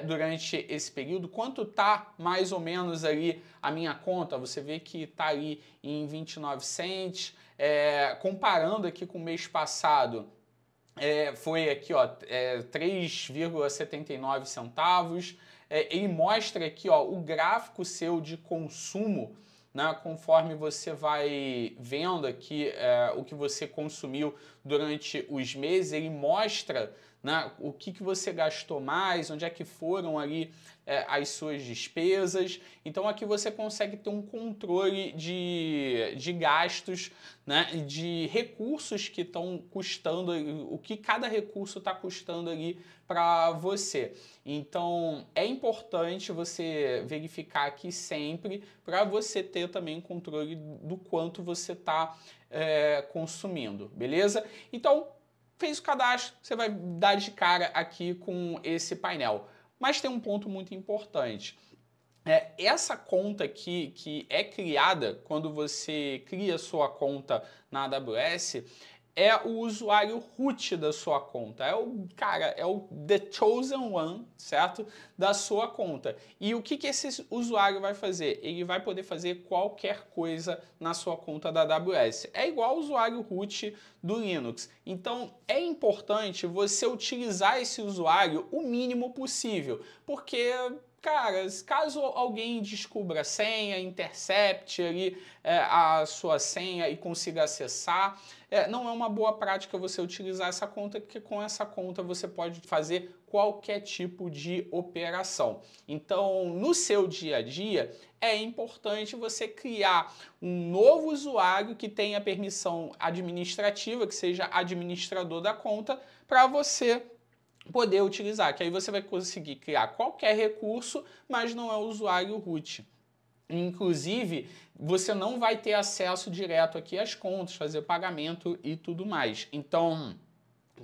durante esse período, quanto tá mais ou menos ali a minha conta. Você vê que tá ali em 29 cents, comparando aqui com o mês passado, foi aqui, ó, 3,79 centavos. Ele mostra aqui, ó, o gráfico seu de consumo, né, conforme você vai vendo aqui o que você consumiu durante os meses. Ele mostra, né, o que você gastou mais, onde é que foram ali as suas despesas. Então aqui você consegue ter um controle de gastos, né, de recursos que estão custando, o que cada recurso está custando ali para você. Então é importante você verificar aqui sempre para você ter também controle do quanto você está consumindo, beleza? Então fez o cadastro, você vai dar de cara aqui com esse painel. Mas tem um ponto muito importante. Essa conta aqui, que é criada quando você cria sua conta na AWS, é o usuário root da sua conta. É o The Chosen One, certo? Da sua conta. E o que esse usuário vai fazer? Ele vai poder fazer qualquer coisa na sua conta da AWS. É igual ao usuário root do Linux. Então, é importante você utilizar esse usuário o mínimo possível, porque, cara, caso alguém descubra a senha, intercepte ali a sua senha e consiga acessar, não é uma boa prática você utilizar essa conta, porque com essa conta você pode fazer qualquer tipo de operação. Então, no seu dia a dia, é importante você criar um novo usuário que tenha permissão administrativa, que seja administrador da conta, para você poder utilizar, que aí você vai conseguir criar qualquer recurso, mas não é o usuário root. Inclusive, você não vai ter acesso direto aqui às contas, fazer pagamento e tudo mais. Então,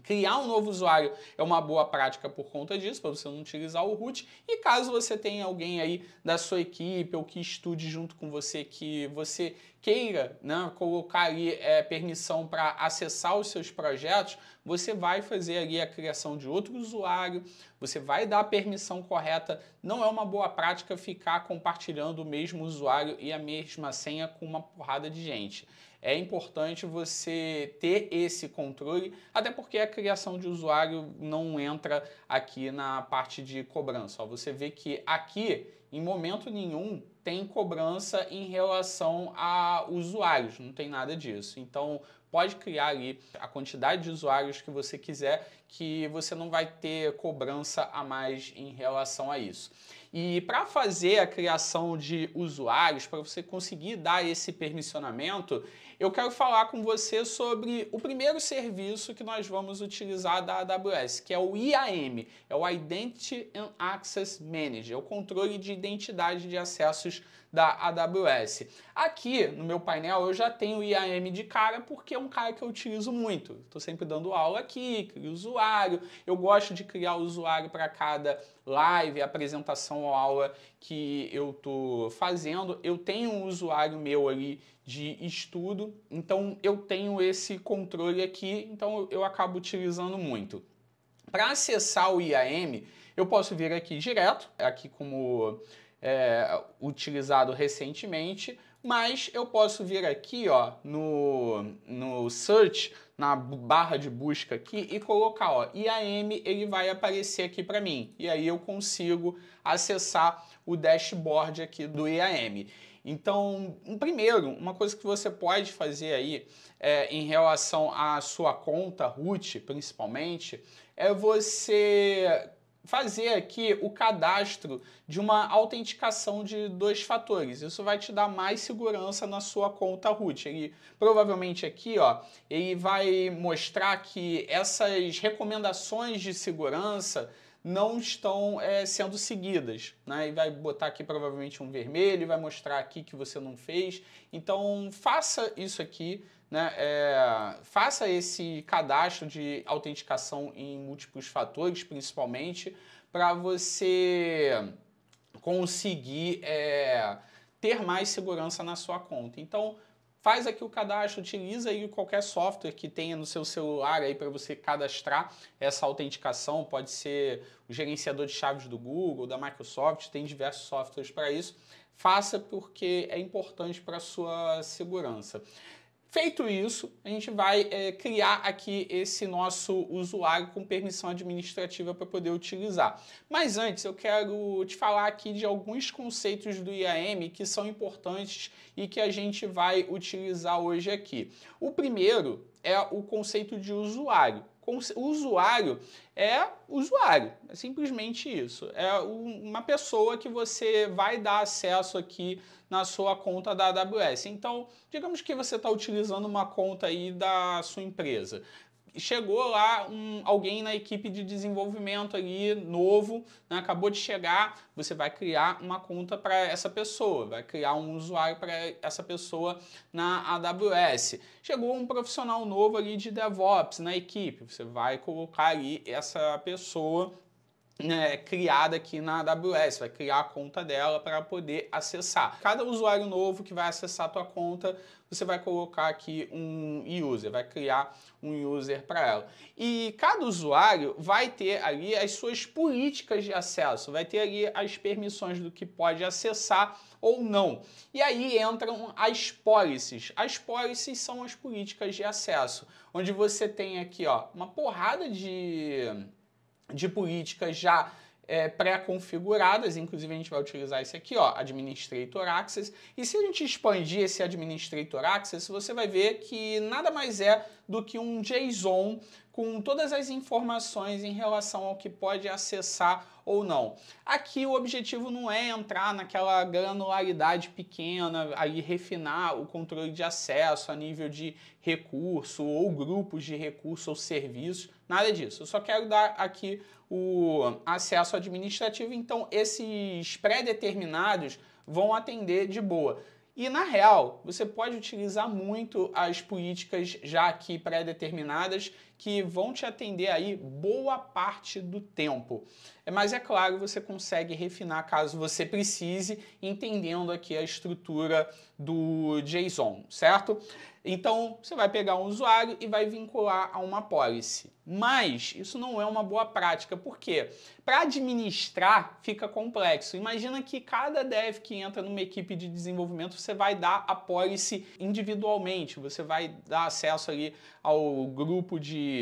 criar um novo usuário é uma boa prática por conta disso, para você não utilizar o root. E caso você tenha alguém aí da sua equipe ou que estude junto com você, que você queira, né, colocar ali permissão para acessar os seus projetos, você vai fazer ali a criação de outro usuário, você vai dar a permissão correta. Não é uma boa prática ficar compartilhando o mesmo usuário e a mesma senha com uma porrada de gente. É importante você ter esse controle, até porque a criação de usuário não entra aqui na parte de cobrança. Ó, você vê que aqui, em momento nenhum, tem cobrança em relação a usuários, não tem nada disso. Então, pode criar ali a quantidade de usuários que você quiser, que você não vai ter cobrança a mais em relação a isso. E para fazer a criação de usuários, para você conseguir dar esse permissionamento, eu quero falar com você sobre o primeiro serviço que nós vamos utilizar da AWS, que é o IAM, é o Identity and Access Manager, é o controle de identidade de acessos da AWS. Aqui no meu painel eu já tenho o IAM de cara, porque é um cara que eu utilizo muito. Estou sempre dando aula aqui, crio usuário, eu gosto de criar usuário para cada live, apresentação ou aula que eu estou fazendo. Eu tenho um usuário meu ali de estudo, então eu tenho esse controle aqui, então eu acabo utilizando muito. Para acessar o IAM, eu posso vir aqui direto, aqui como utilizado recentemente, mas eu posso vir aqui, ó, no search, na barra de busca aqui e colocar, ó, IAM, ele vai aparecer aqui para mim. E aí eu consigo acessar o dashboard aqui do IAM. Então, primeiro, uma coisa que você pode fazer aí em relação à sua conta root, principalmente, é você fazer aqui o cadastro de uma autenticação de 2 fatores. Isso vai te dar mais segurança na sua conta root. Ele provavelmente aqui, ó, ele vai mostrar que essas recomendações de segurança não estão sendo seguidas, né? E vai botar aqui provavelmente um vermelho, vai mostrar aqui que você não fez. Então faça isso aqui, né? Faça esse cadastro de autenticação em múltiplos fatores, principalmente, para você conseguir ter mais segurança na sua conta. Então faz aqui o cadastro, utiliza aí qualquer software que tenha no seu celular aí para você cadastrar essa autenticação. Pode ser o gerenciador de chaves do Google, da Microsoft, tem diversos softwares para isso. Faça porque é importante para a sua segurança. Feito isso, a gente vai criar aqui esse nosso usuário com permissão administrativa para poder utilizar. Mas antes, eu quero te falar aqui de alguns conceitos do IAM que são importantes e que a gente vai utilizar hoje aqui. O primeiro é o conceito de usuário. O usuário é usuário, é simplesmente isso. É uma pessoa que você vai dar acesso aqui na sua conta da AWS. Então, digamos que você está utilizando uma conta aí da sua empresa. Chegou lá alguém na equipe de desenvolvimento ali, novo, né, acabou de chegar, você vai criar uma conta para essa pessoa, vai criar um usuário para essa pessoa na AWS. Chegou um profissional novo ali de DevOps na equipe, você vai colocar ali essa pessoa criada aqui na AWS, vai criar a conta dela para poder acessar. Cada usuário novo que vai acessar a tua conta, você vai colocar aqui um user, vai criar um user para ela. E cada usuário vai ter ali as suas políticas de acesso, vai ter ali as permissões do que pode acessar ou não. E aí entram as policies. As policies são as políticas de acesso, onde você tem aqui uma porrada de políticas já pré-configuradas, inclusive a gente vai utilizar esse aqui, Administrator Access, e se a gente expandir esse Administrator Access, você vai ver que nada mais é do que um JSON com todas as informações em relação ao que pode acessar ou não. Aqui o objetivo não é entrar naquela granularidade pequena, aí refinar o controle de acesso a nível de recurso ou grupos de recurso ou serviços, nada disso. Eu só quero dar aqui o acesso administrativo, então esses pré-determinados vão atender de boa. E na real, você pode utilizar muito as políticas já aqui pré-determinadas que vão te atender aí boa parte do tempo. Mas é claro, você consegue refinar caso você precise, entendendo aqui a estrutura do JSON, certo? Então, você vai pegar um usuário e vai vincular a uma policy. Mas isso não é uma boa prática, por quê? Para administrar fica complexo. Imagina que cada dev que entra numa equipe de desenvolvimento, você vai dar a policy individualmente, você vai dar acesso ali ao grupo de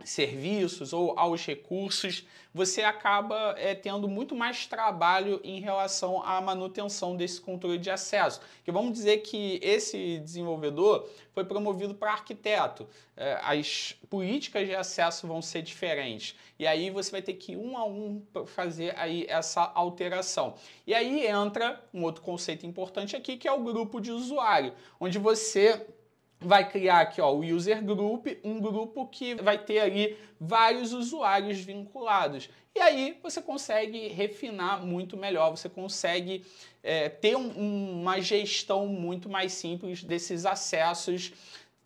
serviços ou aos recursos, você acaba tendo muito mais trabalho em relação à manutenção desse controle de acesso. Que vamos dizer que esse desenvolvedor foi promovido para arquiteto, as políticas de acesso vão ser diferentes e aí você vai ter que ir um a um fazer aí essa alteração. E aí entra um outro conceito importante aqui, que é o grupo de usuário, onde você vai criar aqui o user group, um grupo que vai ter ali vários usuários vinculados. E aí você consegue refinar muito melhor, você consegue ter uma gestão muito mais simples desses acessos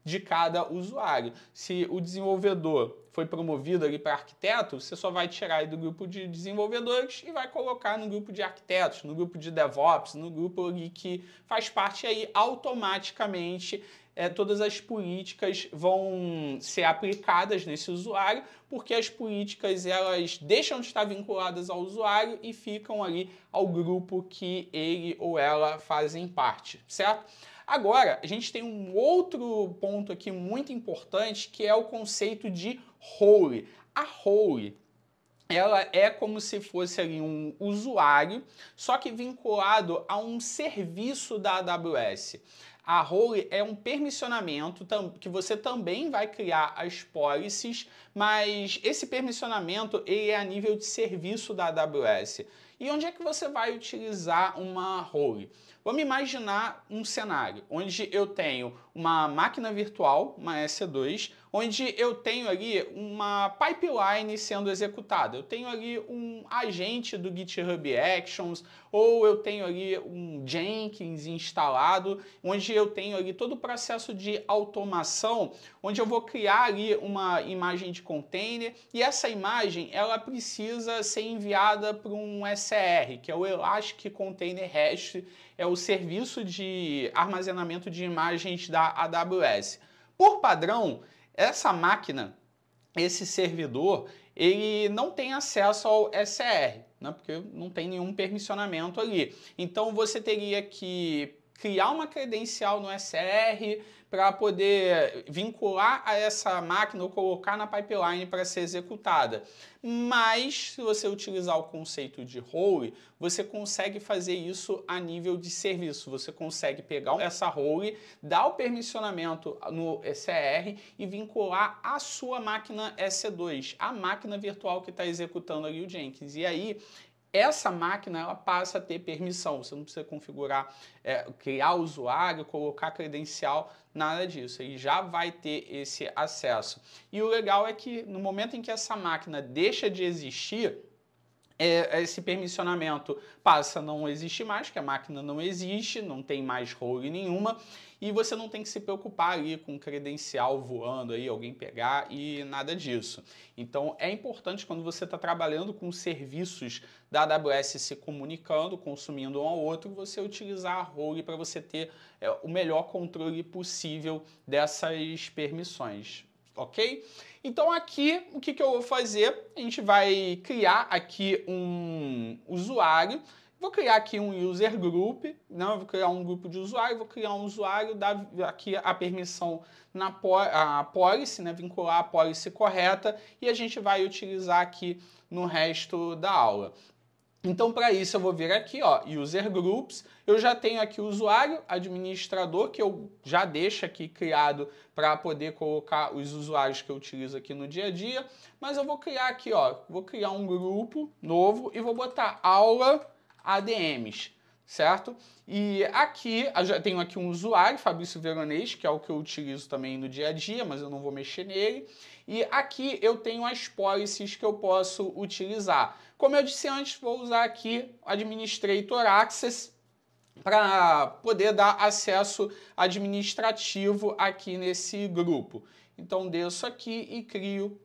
de cada usuário. Se o desenvolvedor foi promovido ali para arquiteto, você só vai tirar aí do grupo de desenvolvedores e vai colocar no grupo de arquitetos, no grupo de DevOps, no grupo ali que faz parte aí automaticamente. Todas as políticas vão ser aplicadas nesse usuário, porque as políticas elas deixam de estar vinculadas ao usuário e ficam ali ao grupo que ele ou ela fazem parte, certo? Agora, a gente tem um outro ponto aqui muito importante, que é o conceito de role. A role, ela é como se fosse ali um usuário, só que vinculado a um serviço da AWS. A role é um permissionamento que você também vai criar as policies, mas esse permissionamento ele é a nível de serviço da AWS. E onde é que você vai utilizar uma role? Vamos imaginar um cenário onde eu tenho uma máquina virtual, uma EC2, onde eu tenho ali uma pipeline sendo executada. Eu tenho ali um agente do GitHub Actions, ou eu tenho ali um Jenkins instalado, onde eu tenho ali todo o processo de automação, onde eu vou criar ali uma imagem de container, e essa imagem ela precisa ser enviada para um ECR, que é o Elastic Container Registry, é o serviço de armazenamento de imagens da AWS. Por padrão, essa máquina, esse servidor, ele não tem acesso ao ECR, né? Porque não tem nenhum permissionamento ali. Então você teria que criar uma credencial no ECR para poder vincular a essa máquina ou colocar na pipeline para ser executada. Mas, se você utilizar o conceito de role, você consegue fazer isso a nível de serviço. Você consegue pegar essa role, dar o permissionamento no ECR e vincular a sua máquina EC2, a máquina virtual que está executando ali o Jenkins. E aí, essa máquina ela passa a ter permissão, você não precisa configurar, criar usuário, colocar credencial, nada disso, ele já vai ter esse acesso. E o legal é que no momento em que essa máquina deixa de existir, esse permissionamento passa a não existir mais, que a máquina não existe, não tem mais role nenhuma, e você não tem que se preocupar ali com credencial voando aí, alguém pegar e nada disso. Então é importante quando você está trabalhando com serviços da AWS se comunicando, consumindo um ao outro, você utilizar a role para você ter o melhor controle possível dessas permissões. Ok? Então aqui, o que eu vou fazer? A gente vai criar aqui um usuário. Vou criar aqui um user group, não, vou criar um grupo de usuário, vou criar um usuário, dar aqui a permissão na policy, né, vincular a policy correta, e a gente vai utilizar aqui no resto da aula. Então, para isso, eu vou vir aqui, ó, User Groups. Eu já tenho aqui o usuário, administrador, que eu já deixo aqui criado para poder colocar os usuários que eu utilizo aqui no dia a dia. Mas eu vou criar aqui, ó, vou criar um grupo novo e vou botar aula ADMs, certo? E aqui, eu já tenho aqui um usuário, Fabrício Veronês, que é o que eu utilizo também no dia a dia, mas eu não vou mexer nele. E aqui eu tenho as policies que eu posso utilizar. Como eu disse antes, vou usar aqui Administrator Access para poder dar acesso administrativo aqui nesse grupo. Então, desço aqui e crio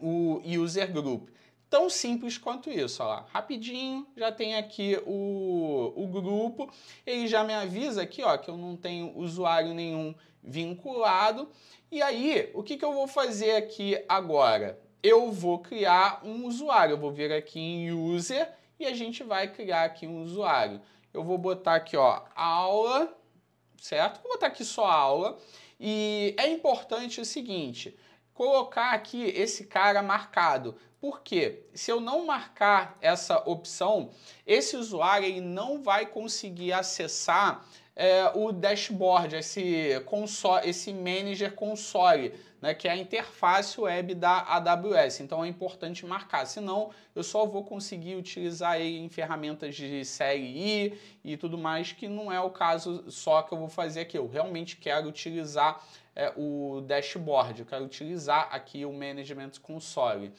o User Group. Tão simples quanto isso, ó lá. Rapidinho, já tem aqui o grupo. Ele já me avisa aqui, ó, que eu não tenho usuário nenhum vinculado. E aí, o que eu vou fazer aqui agora? Eu vou criar um usuário. Eu vou vir aqui em User e a gente vai criar aqui um usuário. Eu vou botar aqui, ó, aula, certo? Vou botar aqui só aula. E é importante o seguinte, colocar aqui esse cara marcado. Por quê? Se eu não marcar essa opção, esse usuário ele não vai conseguir acessar o dashboard, esse manager console, né, que é a interface web da AWS. Então é importante marcar, senão eu só vou conseguir utilizar ele em ferramentas de CLI e tudo mais, que não é o caso só que eu vou fazer aqui. Eu realmente quero utilizar o dashboard, eu quero utilizar aqui o Management Console.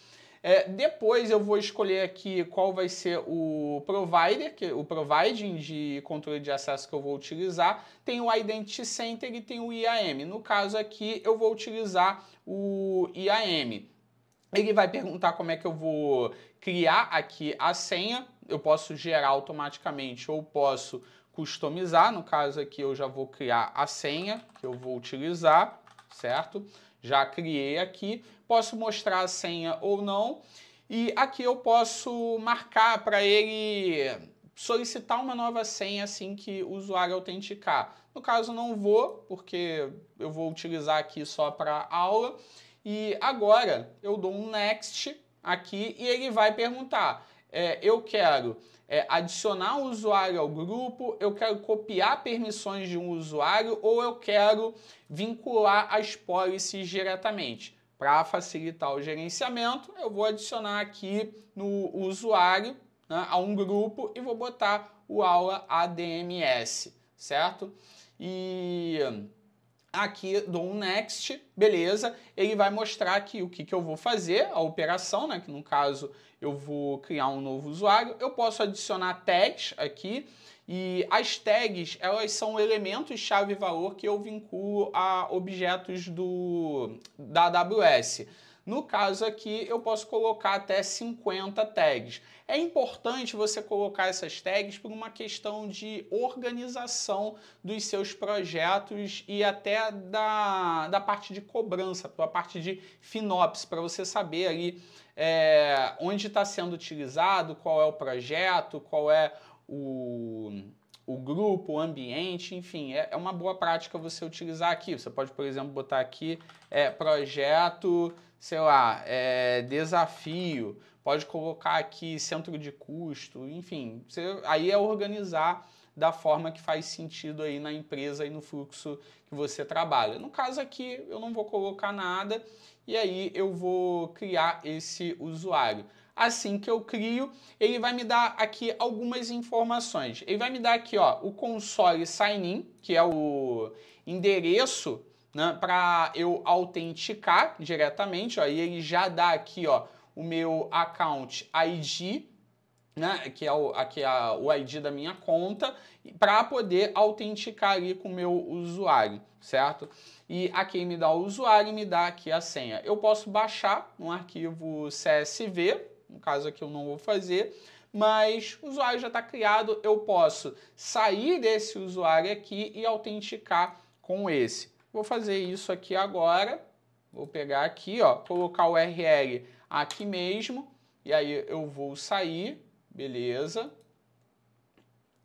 Depois eu vou escolher aqui qual vai ser o provider, o providing de controle de acesso que eu vou utilizar. Tem o Identity Center e tem o IAM. No caso aqui eu vou utilizar o IAM. Ele vai perguntar como é que eu vou criar aqui a senha. Eu posso gerar automaticamente ou posso customizar. No caso aqui eu já vou criar a senha que eu vou utilizar, certo? Já criei aqui, posso mostrar a senha ou não, e aqui eu posso marcar para ele solicitar uma nova senha assim que o usuário autenticar. No caso não vou, porque eu vou utilizar aqui só para aula, e agora eu dou um Next aqui e ele vai perguntar, eu quero adicionar um usuário ao grupo, eu quero copiar permissões de um usuário ou eu quero vincular as policies diretamente. Para facilitar o gerenciamento, eu vou adicionar aqui no usuário, né, a um grupo e vou botar o aula ADMS, certo? E aqui dou um next, beleza, ele vai mostrar aqui o que eu vou fazer, a operação, né, que no caso eu vou criar um novo usuário. Eu posso adicionar tags aqui, e as tags, elas são elementos chave e valor que eu vinculo a objetos da AWS. No caso aqui, eu posso colocar até 50 tags. É importante você colocar essas tags por uma questão de organização dos seus projetos e até da parte de cobrança, a parte de FinOps, para você saber ali onde está sendo utilizado, qual é o projeto, qual é o grupo, o ambiente, enfim, é uma boa prática você utilizar aqui. Você pode, por exemplo, botar aqui projeto, sei lá, desafio, pode colocar aqui centro de custo, enfim, aí é organizar da forma que faz sentido aí na empresa e no fluxo que você trabalha. No caso aqui, eu não vou colocar nada e aí eu vou criar esse usuário. Assim que eu crio, ele vai me dar aqui algumas informações. Ele vai me dar aqui, ó, o console sign-in, que é o endereço, né, para eu autenticar diretamente. Ó, e ele já dá aqui, ó, o meu account ID, né, que é o ID da minha conta, para poder autenticar ali com o meu usuário, certo? E aqui me dá o usuário e me dá aqui a senha. Eu posso baixar um arquivo CSV, no caso aqui eu não vou fazer, mas o usuário já está criado, eu posso sair desse usuário aqui e autenticar com esse. Vou fazer isso aqui agora, vou pegar aqui, ó, colocar o URL aqui mesmo, e aí eu vou sair, beleza.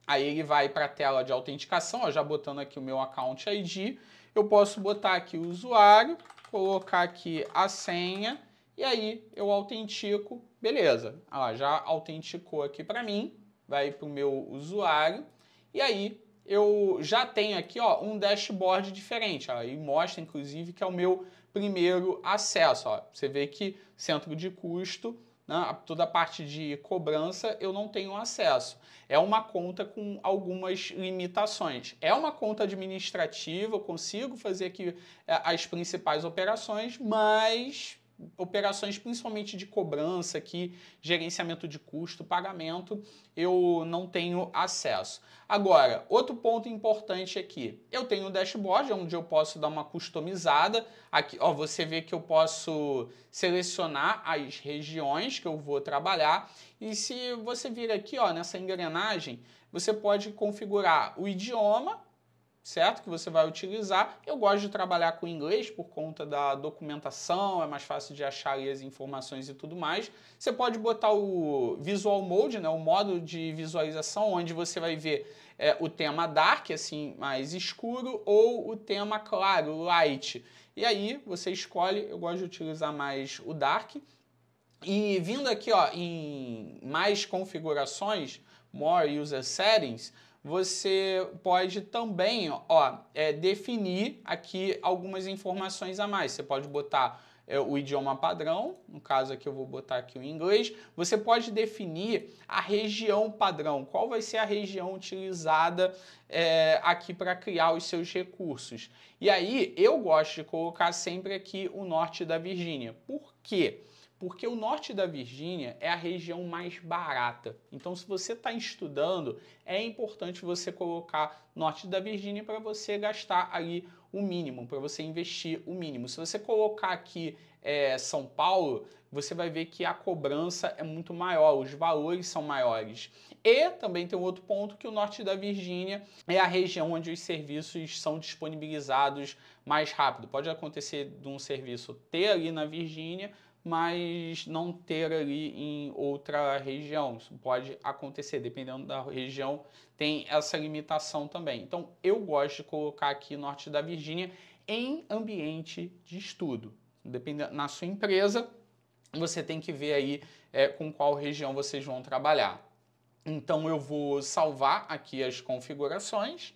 Aí ele vai para a tela de autenticação, ó, já botando aqui o meu account ID, eu posso botar aqui o usuário, colocar aqui a senha, e aí eu autentico, beleza. Ah, já autenticou aqui para mim, vai para o meu usuário, e aí eu já tenho aqui, ó, um dashboard diferente, ó, e mostra inclusive que é o meu primeiro acesso. Ó. Você vê que centro de custo, né, toda a parte de cobrança eu não tenho acesso. É uma conta com algumas limitações. É uma conta administrativa, eu consigo fazer aqui as principais operações, mas operações principalmente de cobrança, aqui, gerenciamento de custo, pagamento, eu não tenho acesso. Agora, outro ponto importante aqui, eu tenho o dashboard, onde eu posso dar uma customizada. Aqui, ó, você vê que eu posso selecionar as regiões que eu vou trabalhar. E se você vir aqui, ó, nessa engrenagem, você pode configurar o idioma, certo? Que você vai utilizar. Eu gosto de trabalhar com inglês por conta da documentação, é mais fácil de achar ali as informações e tudo mais. Você pode botar o Visual Mode, né, o modo de visualização, onde você vai ver o tema dark, assim, mais escuro, ou o tema claro, light. E aí você escolhe, eu gosto de utilizar mais o dark. E vindo aqui, ó, em mais configurações, More User Settings, você pode também, ó, definir aqui algumas informações a mais. Você pode botar o idioma padrão, no caso aqui eu vou botar aqui o inglês. Você pode definir a região padrão, qual vai ser a região utilizada aqui para criar os seus recursos. E aí eu gosto de colocar sempre aqui o norte da Virgínia. Por quê? Porque o norte da Virgínia é a região mais barata. Então, se você está estudando, é importante você colocar norte da Virgínia para você gastar ali o mínimo, para você investir o mínimo. Se você colocar aqui São Paulo, você vai ver que a cobrança é muito maior, os valores são maiores. E também tem um outro ponto, que o norte da Virgínia é a região onde os serviços são disponibilizados mais rápido. Pode acontecer de um serviço ter ali na Virgínia, mas não ter ali em outra região. Isso pode acontecer, dependendo da região, tem essa limitação também. Então, eu gosto de colocar aqui norte da Virgínia em ambiente de estudo. Dependendo, na sua empresa, você tem que ver aí com qual região vocês vão trabalhar. Então, eu vou salvar aqui as configurações,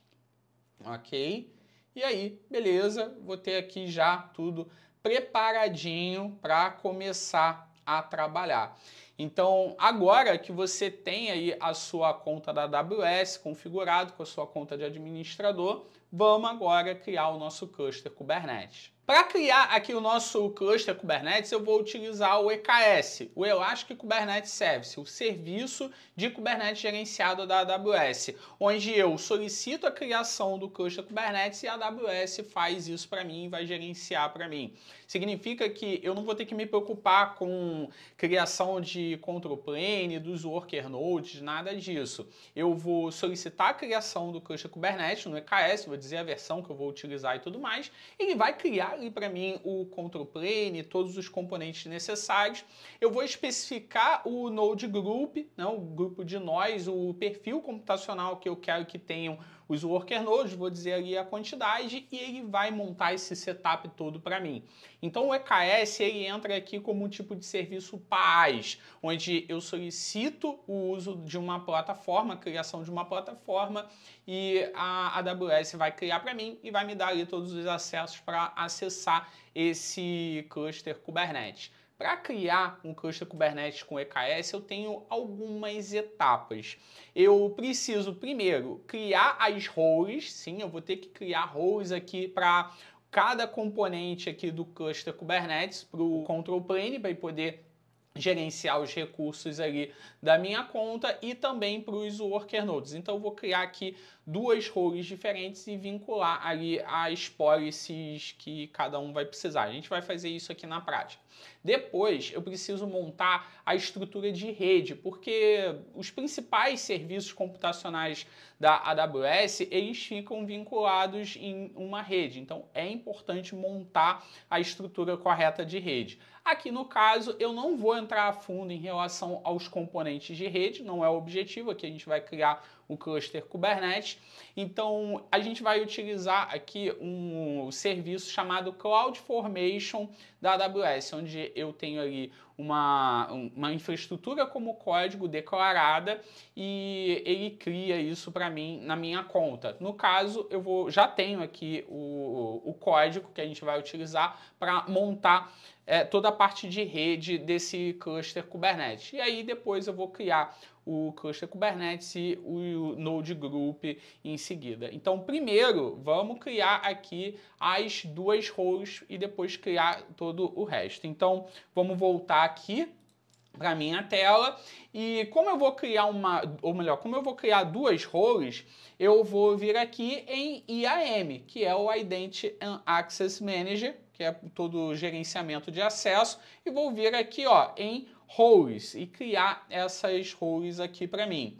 ok? E aí, beleza, vou ter aqui já tudo preparadinho para começar a trabalhar. Então, agora que você tem aí a sua conta da AWS configurado com a sua conta de administrador, vamos agora criar o nosso cluster Kubernetes. Para criar aqui o nosso cluster Kubernetes, eu vou utilizar o EKS, o Elastic Kubernetes Service, o serviço de Kubernetes gerenciado da AWS, onde eu solicito a criação do cluster Kubernetes e a AWS faz isso para mim e vai gerenciar para mim. Significa que eu não vou ter que me preocupar com criação de control plane, dos worker nodes, nada disso. Eu vou solicitar a criação do cluster Kubernetes no EKS, vou dizer a versão que eu vou utilizar e tudo mais, ele vai criar ali para mim o control plane, todos os componentes necessários. Eu vou especificar o node group, né, o grupo de nós, o perfil computacional que eu quero que tenham os worker nodes, vou dizer ali a quantidade e ele vai montar esse setup todo para mim. Então o EKS ele entra aqui como um tipo de serviço PaaS, onde eu solicito o uso de uma plataforma, a criação de uma plataforma e a AWS vai criar para mim e vai me dar ali todos os acessos para acessar esse cluster Kubernetes. Para criar um cluster Kubernetes com EKS, eu tenho algumas etapas. Eu preciso, primeiro, criar as roles. Sim, eu vou ter que criar roles aqui para cada componente aqui do cluster Kubernetes, para o control plane, para poder gerenciar os recursos ali da minha conta e também para os worker nodes. Então eu vou criar aqui duas roles diferentes e vincular ali as policies que cada um vai precisar. A gente vai fazer isso aqui na prática. Depois eu preciso montar a estrutura de rede, porque os principais serviços computacionais da AWS, eles ficam vinculados em uma rede. Então é importante montar a estrutura correta de rede. Aqui no caso, eu não vou entrar a fundo em relação aos componentes de rede, não é o objetivo, aqui a gente vai criar o cluster Kubernetes. Então, a gente vai utilizar aqui um serviço chamado CloudFormation da AWS, onde eu tenho ali uma infraestrutura como código declarada e ele cria isso para mim na minha conta. No caso, já tenho aqui o código que a gente vai utilizar para montar toda a parte de rede desse cluster Kubernetes. E aí depois eu vou criar o cluster Kubernetes e o node group em seguida. Então, primeiro, vamos criar aqui as duas roles e depois criar todo o resto. Então, vamos voltar aqui para minha tela e como eu vou criar como eu vou criar duas roles, eu vou vir aqui em IAM, que é o Identity and Access Manager, que é todo o gerenciamento de acesso, e vou vir aqui em roles e criar essas roles aqui para mim.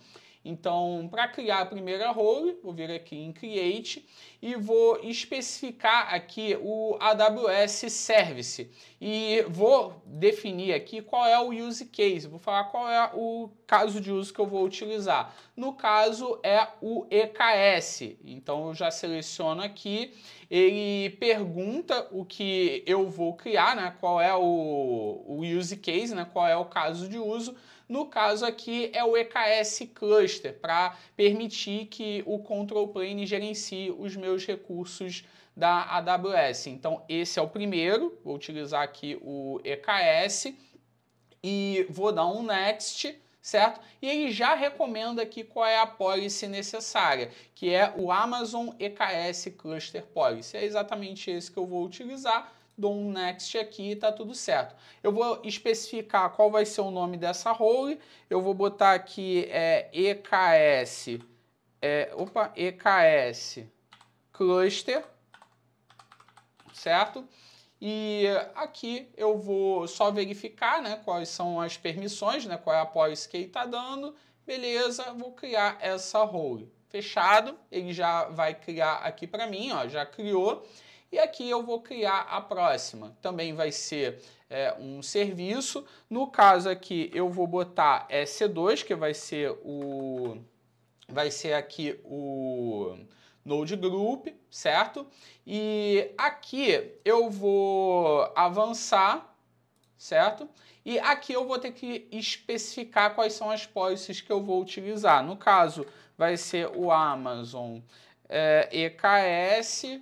Então, para criar a primeira role, vou vir aqui em Create e vou especificar aqui o AWS Service e vou definir aqui qual é o use case, vou falar qual é o caso de uso que eu vou utilizar. No caso é o EKS, então eu já seleciono aqui, ele pergunta o que eu vou criar, né, qual é o use case, né, qual é o caso de uso. No caso aqui é o EKS Cluster, para permitir que o control plane gerencie os meus recursos da AWS. Então esse é o primeiro, vou utilizar aqui o EKS e vou dar um Next, certo? E ele já recomenda aqui qual é a policy necessária, que é o Amazon EKS Cluster Policy. É exatamente esse que eu vou utilizar. Dou um Next aqui e tá tudo certo. Eu vou especificar qual vai ser o nome dessa role. Eu vou botar aqui EKS Cluster, certo? E aqui eu vou só verificar, né, quais são as permissões, né, qual é a policy que ele está dando. Beleza, vou criar essa role. Fechado, ele já vai criar aqui para mim, já criou. E aqui eu vou criar a próxima. Também vai ser um serviço. No caso aqui eu vou botar C2, que vai ser aqui o node group, certo? E aqui eu vou avançar, certo? E aqui eu vou ter que especificar quais são as policies que eu vou utilizar. No caso, vai ser o Amazon EKS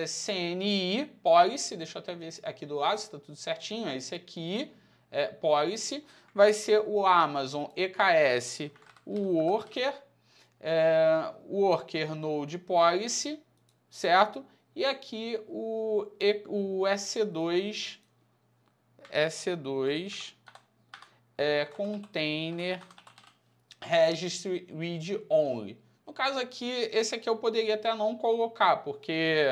CNI Policy, deixa eu até ver aqui do lado se está tudo certinho, é esse aqui, Policy. vai ser o Amazon EKS Worker, Worker Node Policy, certo? E aqui o EC2 Container Registry Read Only. No caso aqui, esse aqui eu poderia até não colocar, porque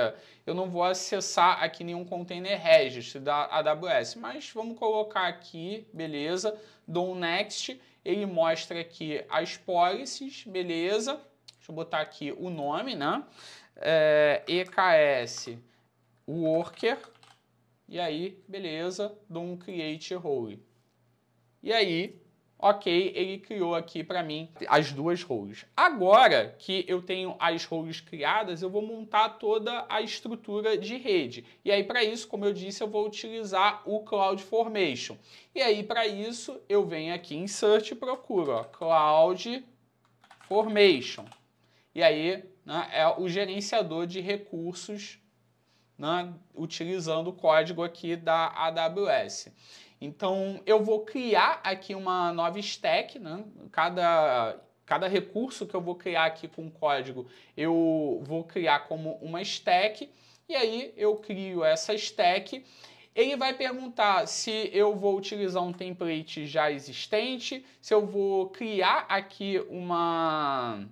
eu não vou acessar aqui nenhum container registry da AWS, mas vamos colocar aqui, beleza, dou um next, ele mostra aqui as policies, beleza, deixa eu botar aqui o nome, né, EKS Worker, e aí, beleza, dou um create role. E aí, ok, ele criou aqui para mim as duas roles. Agora que eu tenho as roles criadas, eu vou montar toda a estrutura de rede. E aí, para isso, como eu disse, eu vou utilizar o CloudFormation. E aí, para isso, eu venho aqui em Search e procuro, ó, CloudFormation. E aí, né, é o gerenciador de recursos, né, utilizando o código aqui da AWS. Então, eu vou criar aqui uma nova stack, né? Cada recurso que eu vou criar aqui com o código, eu vou criar como uma stack, e aí eu crio essa stack. Ele vai perguntar se eu vou utilizar um template já existente, se eu vou criar aqui uma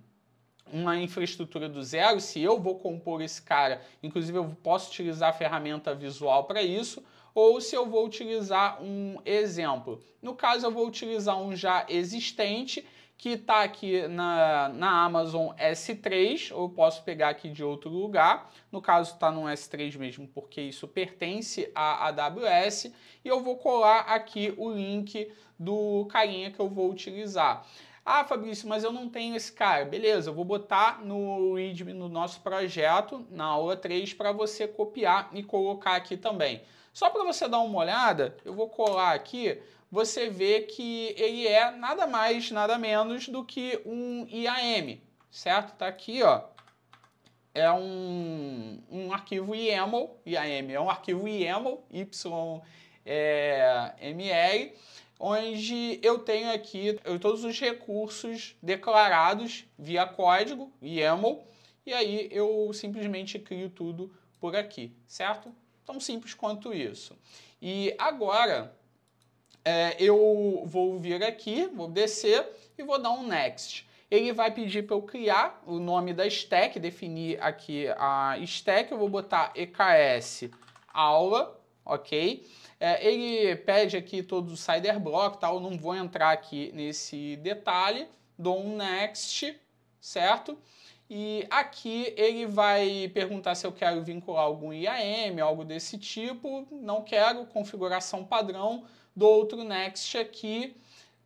infraestrutura do zero, se eu vou compor esse cara, inclusive eu posso utilizar a ferramenta visual para isso, ou se eu vou utilizar um exemplo. No caso, eu vou utilizar um já existente, que está aqui na Amazon S3, ou eu posso pegar aqui de outro lugar. No caso, está no S3 mesmo, porque isso pertence à AWS. E eu vou colar aqui o link do carinha que eu vou utilizar. Ah, Fabrício, mas eu não tenho esse cara. Beleza, eu vou botar no README, no nosso projeto, na aula 3, para você copiar e colocar aqui também. Só para você dar uma olhada, eu vou colar aqui, você vê que ele é nada mais, nada menos do que um IAM, certo? Tá aqui, ó. É um arquivo YAML, IAM, é um arquivo YAML, YML, onde eu tenho aqui todos os recursos declarados via código, YAML, e aí eu simplesmente crio tudo por aqui, certo? Tão simples quanto isso. E agora, eu vou vir aqui, vou descer e vou dar um next. Ele vai pedir para eu criar o nome da stack, definir aqui a stack, eu vou botar EKS aula, ok? Ele pede aqui todos os cider block, tal, eu não vou entrar aqui nesse detalhe, dou um next, certo? E aqui ele vai perguntar se eu quero vincular algum IAM, algo desse tipo. Não quero, configuração padrão. Dou outro next aqui.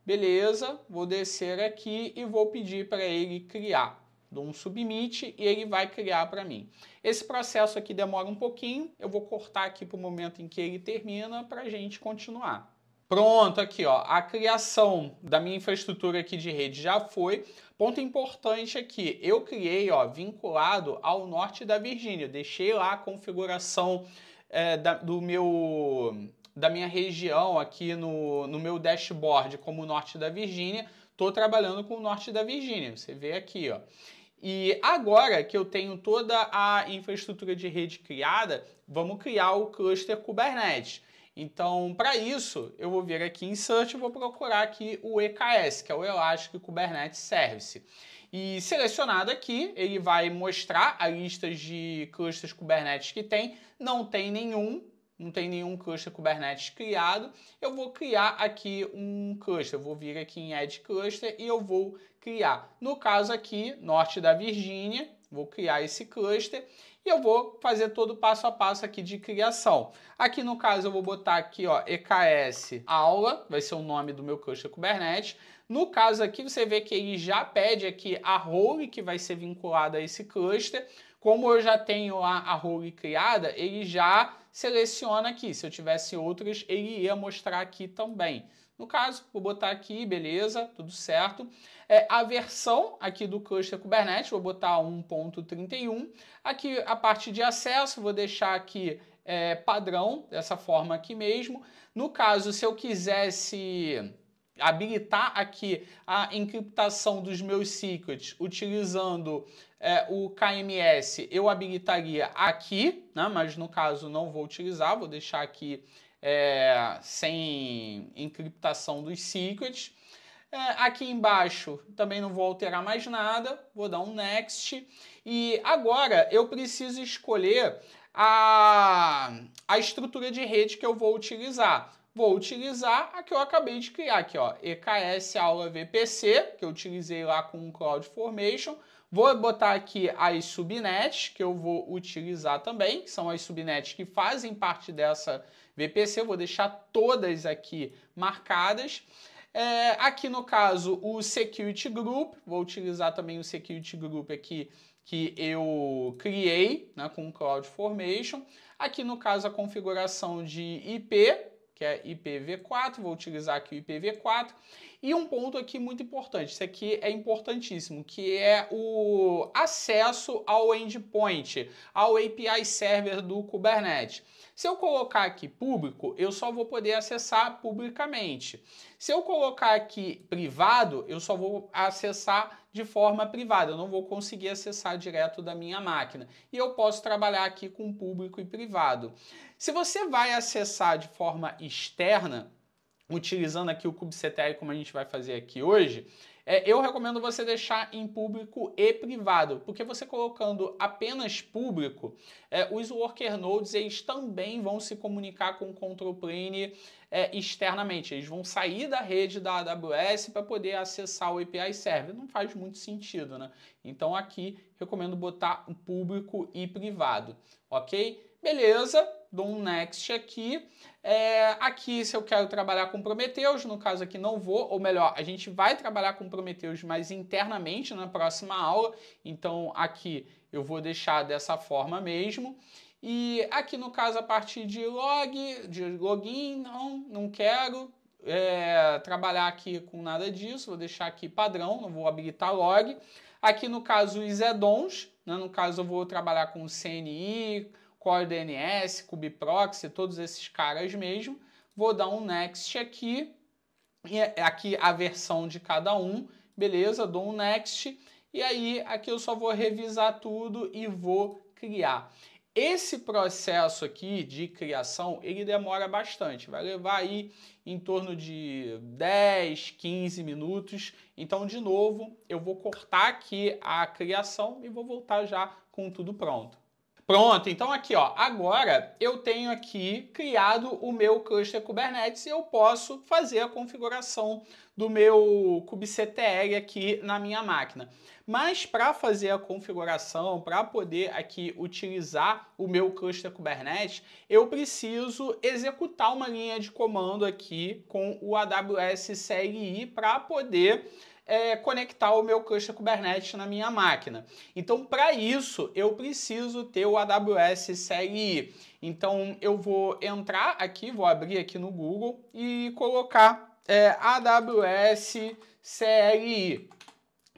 Beleza, vou descer aqui e vou pedir para ele criar. Dou um submit e ele vai criar para mim. Esse processo aqui demora um pouquinho. Eu vou cortar aqui para o momento em que ele termina para a gente continuar. Pronto, aqui ó, a criação da minha infraestrutura aqui de rede já foi. Ponto importante aqui, eu criei ó, vinculado ao norte da Virgínia. Deixei lá a configuração da minha região aqui no meu dashboard como norte da Virgínia. Estou trabalhando com o norte da Virgínia, você vê aqui, ó. E agora que eu tenho toda a infraestrutura de rede criada, vamos criar o cluster Kubernetes. Então, para isso, eu vou vir aqui em Search e vou procurar aqui o EKS, que é o Elastic Kubernetes Service. E selecionado aqui, ele vai mostrar a lista de clusters Kubernetes que tem. Não tem nenhum cluster Kubernetes criado. Eu vou criar aqui um cluster. Eu vou vir aqui em Add Cluster e eu vou criar. No caso aqui, norte da Virgínia, vou criar esse cluster. E eu vou fazer todo o passo a passo aqui de criação. Aqui no caso eu vou botar aqui, ó, EKS aula, vai ser o nome do meu cluster Kubernetes. No caso aqui você vê que ele já pede aqui a role que vai ser vinculada a esse cluster. Como eu já tenho a role criada, ele já seleciona aqui. Se eu tivesse outras, ele ia mostrar aqui também. No caso, vou botar aqui, beleza, tudo certo. A versão aqui do cluster Kubernetes, vou botar 1.31. Aqui a parte de acesso, vou deixar aqui padrão, dessa forma aqui mesmo. No caso, se eu quisesse habilitar aqui a encriptação dos meus secrets utilizando o KMS, eu habilitaria aqui, né? Mas no caso não vou utilizar, vou deixar aqui sem encriptação dos secrets. Aqui embaixo também não vou alterar mais nada, vou dar um Next. E agora eu preciso escolher a estrutura de rede que eu vou utilizar. Vou utilizar a que eu acabei de criar aqui, ó, EKS Aula VPC, que eu utilizei lá com o CloudFormation. Vou botar aqui as subnets, que eu vou utilizar também, que são as subnets que fazem parte dessa VPC. Eu vou deixar todas aqui marcadas. Aqui no caso o Security Group, vou utilizar também o Security Group aqui que eu criei, né, com o CloudFormation. Aqui no caso a configuração de IP, que é IPv4, vou utilizar aqui o IPv4. E um ponto aqui muito importante, isso aqui é importantíssimo, que é o acesso ao endpoint, ao API server do Kubernetes. Se eu colocar aqui público, eu só vou poder acessar publicamente. Se eu colocar aqui privado, eu só vou acessar de forma privada, eu não vou conseguir acessar direto da minha máquina. E eu posso trabalhar aqui com público e privado. Se você vai acessar de forma externa, utilizando aqui o kubectl como a gente vai fazer aqui hoje, eu recomendo você deixar em público e privado, porque você colocando apenas público, os worker nodes eles também vão se comunicar com o control plane externamente. Eles vão sair da rede da AWS para poder acessar o API server. Não faz muito sentido, né? Então aqui recomendo botar um público e privado, ok? Beleza, dou um next aqui. Aqui, se eu quero trabalhar com Prometheus, no caso aqui não vou, ou melhor, a gente vai trabalhar com Prometheus, mas internamente na próxima aula. Então aqui eu vou deixar dessa forma mesmo. E aqui no caso a partir de login, não quero trabalhar aqui com nada disso, vou deixar aqui padrão, não vou habilitar log. Aqui no caso os add-ons, né, no caso eu vou trabalhar com CNI, Core DNS, kubeproxy, todos esses caras mesmo. Vou dar um next aqui. E aqui a versão de cada um. Beleza, dou um next. E aí aqui eu só vou revisar tudo e vou criar. Esse processo aqui de criação, ele demora bastante. Vai levar aí em torno de 10, 15 minutos. Então, de novo, eu vou cortar aqui a criação e vou voltar já com tudo pronto. Pronto, então aqui, ó, agora eu tenho aqui criado o meu cluster Kubernetes e eu posso fazer a configuração do meu kubectl aqui na minha máquina. Mas para fazer a configuração, para poder aqui utilizar o meu cluster Kubernetes, eu preciso executar uma linha de comando aqui com o AWS CLI para poder conectar o meu cluster Kubernetes na minha máquina. Então, para isso, eu preciso ter o AWS CLI. Então, eu vou entrar aqui, vou abrir aqui no Google e colocar AWS CLI,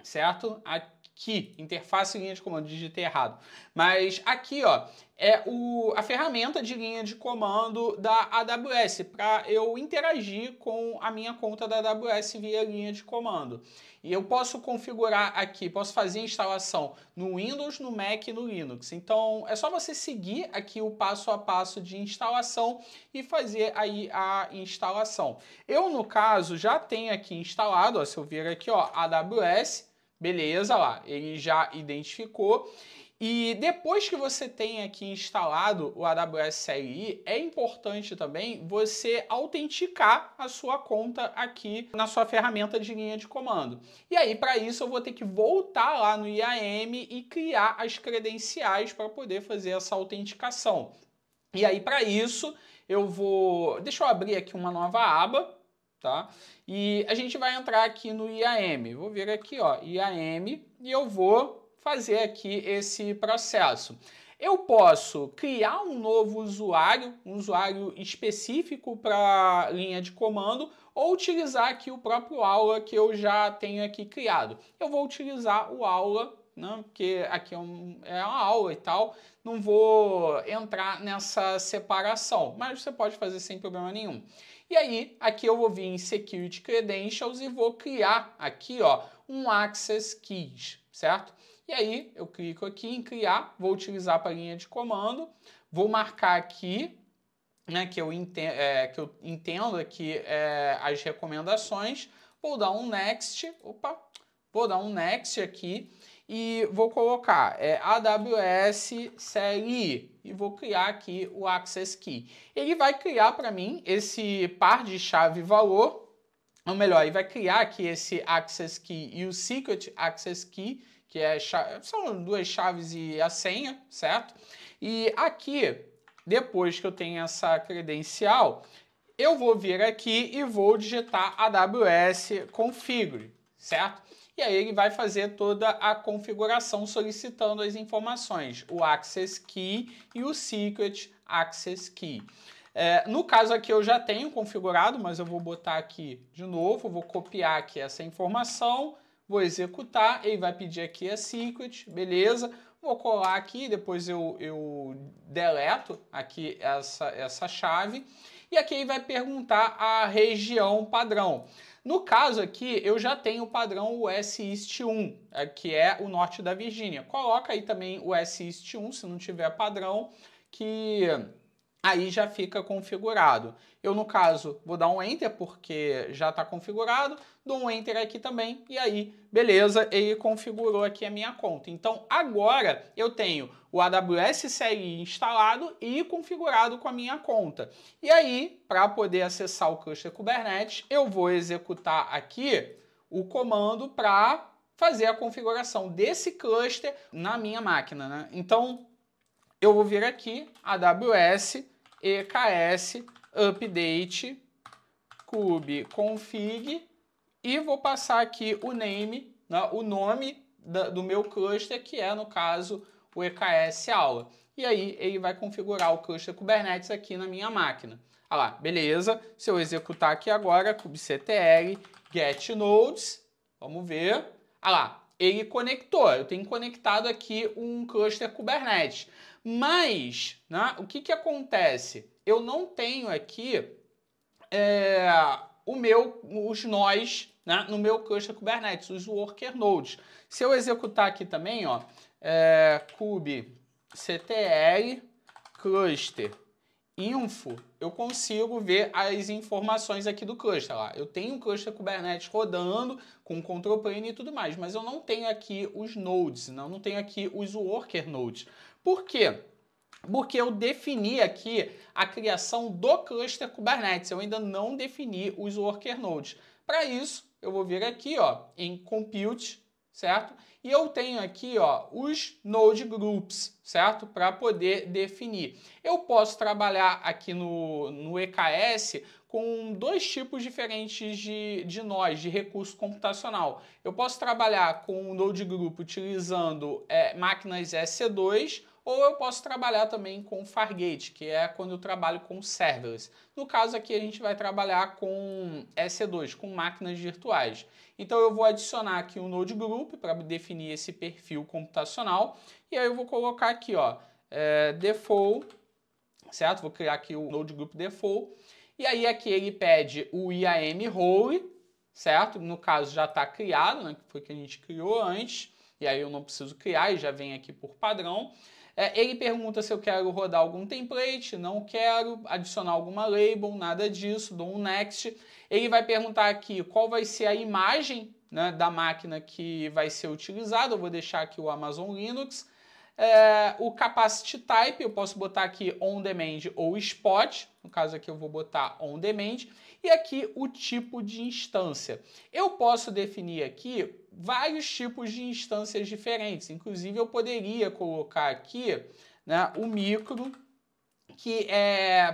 certo? Aqui, interface linha de comando, digitei errado. Mas aqui, ó, a ferramenta de linha de comando da AWS para eu interagir com a minha conta da AWS via linha de comando. E eu posso configurar aqui, posso fazer a instalação no Windows, no Mac e no Linux. Então, é só você seguir aqui o passo a passo de instalação e fazer aí a instalação. Eu, no caso, já tenho aqui instalado, ó, se eu vir aqui, ó, AWS, beleza, lá, ele já identificou. E depois que você tem aqui instalado o AWS CLI, é importante também você autenticar a sua conta aqui na sua ferramenta de linha de comando. E aí, para isso, eu vou ter que voltar lá no IAM e criar as credenciais para poder fazer essa autenticação. E aí, para isso, deixa eu abrir aqui uma nova aba, tá? E a gente vai entrar aqui no IAM. Vou vir aqui, ó, IAM, e eu vou fazer aqui esse processo. Eu posso criar um novo usuário, um usuário específico para linha de comando, ou utilizar aqui o próprio aula que eu já tenho aqui criado. Eu vou utilizar o aula, né, porque aqui é uma aula e tal, não vou entrar nessa separação, mas você pode fazer sem problema nenhum. E aí, aqui eu vou vir em Security Credentials e vou criar aqui, ó, um Access Keys, certo? E aí, eu clico aqui em criar, vou utilizar para a linha de comando, vou marcar aqui, né, que eu entendo aqui as recomendações, vou dar um Next, vou dar um Next aqui e vou colocar AWS CLI e vou criar aqui o Access Key. Ele vai criar para mim esse par de chave e valor, ou melhor, ele vai criar aqui esse Access Key e o Secret Access Key, que são duas chaves e a senha, certo? E aqui, depois que eu tenho essa credencial, eu vou vir aqui e vou digitar AWS Configure, certo? E aí ele vai fazer toda a configuração solicitando as informações, o Access Key e o Secret Access Key. No caso aqui eu já tenho configurado, mas eu vou botar aqui de novo, vou copiar aqui essa informação, vou executar, ele vai pedir aqui a Secret, beleza? Vou colar aqui, depois eu deleto aqui essa chave. E aqui ele vai perguntar a região padrão. No caso aqui, eu já tenho o padrão US East 1, que é o norte da Virgínia. Coloca aí também o US East 1, se não tiver padrão, que aí já fica configurado. Eu, no caso, vou dar um Enter, porque já está configurado, dou um Enter aqui também, e aí, beleza, ele configurou aqui a minha conta. Então, agora, eu tenho o AWS CLI instalado e configurado com a minha conta. E aí, para poder acessar o cluster Kubernetes, eu vou executar aqui o comando para fazer a configuração desse cluster na minha máquina, né? Então, eu vou vir aqui, AWS EKS update kubeconfig e vou passar aqui o name, né, o nome do meu cluster, que é, no caso, o EKS aula. E aí ele vai configurar o cluster Kubernetes aqui na minha máquina. Olha lá, beleza. Se eu executar aqui agora, kubectl get nodes, vamos ver. Olha lá, ele conectou. Eu tenho conectado aqui um cluster Kubernetes. Mas, né, o que acontece? Eu não tenho aqui os nós, né, no meu cluster Kubernetes, os worker nodes. Se eu executar aqui também, ó, kubectl cluster info, eu consigo ver as informações aqui do cluster. Lá. Eu tenho um cluster Kubernetes rodando com control plane e tudo mais, mas eu não tenho aqui os nodes, não tenho aqui os worker nodes. Por quê? Porque eu defini aqui a criação do cluster Kubernetes, eu ainda não defini os worker nodes. Para isso, eu vou vir aqui, ó, em compute, certo? E eu tenho aqui, ó, os node groups, certo? Para poder definir. Eu posso trabalhar aqui no EKS com dois tipos diferentes de nós, de recurso computacional. Eu posso trabalhar com o node group utilizando máquinas EC2, ou eu posso trabalhar também com Fargate, que é quando eu trabalho com serverless. No caso aqui a gente vai trabalhar com EC2, com máquinas virtuais. Então eu vou adicionar aqui um node group para definir esse perfil computacional. E aí eu vou colocar aqui, ó, default, certo? Vou criar aqui o node group default. E aí aqui ele pede o IAM role, certo? No caso já está criado, né? Que foi que a gente criou antes. E aí eu não preciso criar e já vem aqui por padrão. Ele pergunta se eu quero rodar algum template, não quero, adicionar alguma label, nada disso, dou um next. Ele vai perguntar aqui qual vai ser a imagem, né, da máquina que vai ser utilizada, eu vou deixar aqui o Amazon Linux. O capacity type, eu posso botar aqui on demand ou spot, no caso aqui eu vou botar on demand. E aqui o tipo de instância. Eu posso definir aqui vários tipos de instâncias diferentes. Inclusive eu poderia colocar aqui, né, o micro, que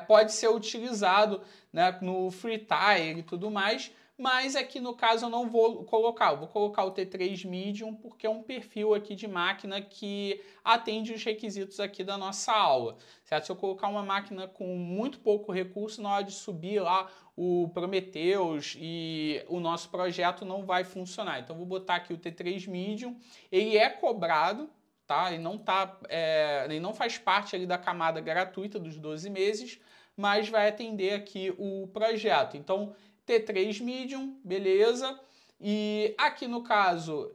pode ser utilizado, né, no FreeTire e tudo mais, mas aqui no caso eu não vou colocar. Eu vou colocar o T3 Medium porque é um perfil aqui de máquina que atende os requisitos aqui da nossa aula, certo? Se eu colocar uma máquina com muito pouco recurso, na hora de subir lá o Prometheus e o nosso projeto não vai funcionar. Então vou botar aqui o T3 Medium, ele é cobrado, tá? Ele não faz parte ali da camada gratuita dos 12 meses, mas vai atender aqui o projeto. Então, T3 Medium, beleza. E aqui no caso,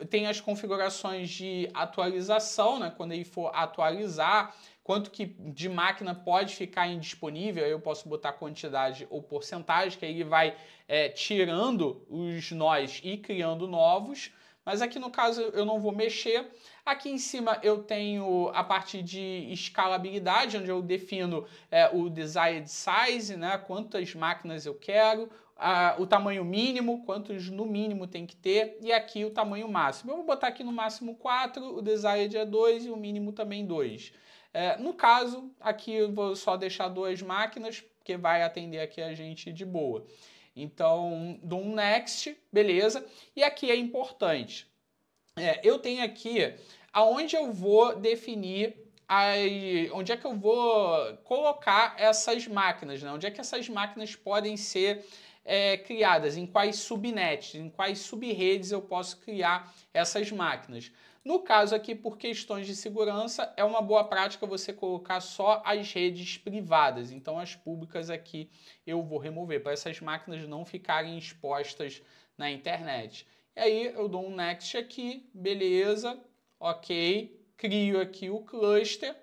tem as configurações de atualização, né? Quando ele for atualizar, quanto que de máquina pode ficar indisponível, aí eu posso botar quantidade ou porcentagem, que aí ele vai tirando os nós e criando novos. Mas aqui no caso eu não vou mexer. Aqui em cima eu tenho a parte de escalabilidade, onde eu defino o desired size, né? Quantas máquinas eu quero, o tamanho mínimo, quantos no mínimo tem que ter, e aqui o tamanho máximo. Eu vou botar aqui no máximo 4, o desired é 2 e o mínimo também 2. No caso, aqui eu vou só deixar 2 máquinas, porque vai atender aqui a gente de boa. Então, dou um next, beleza. E aqui é importante. Eu tenho aqui aonde eu vou definir, onde é que eu vou colocar essas máquinas, né? Onde é que essas máquinas podem ser criadas, em quais subnets, em quais subredes eu posso criar essas máquinas. No caso aqui, por questões de segurança, é uma boa prática você colocar só as redes privadas. Então, as públicas aqui eu vou remover, para essas máquinas não ficarem expostas na internet. E aí, eu dou um next aqui, beleza, ok, crio aqui o cluster,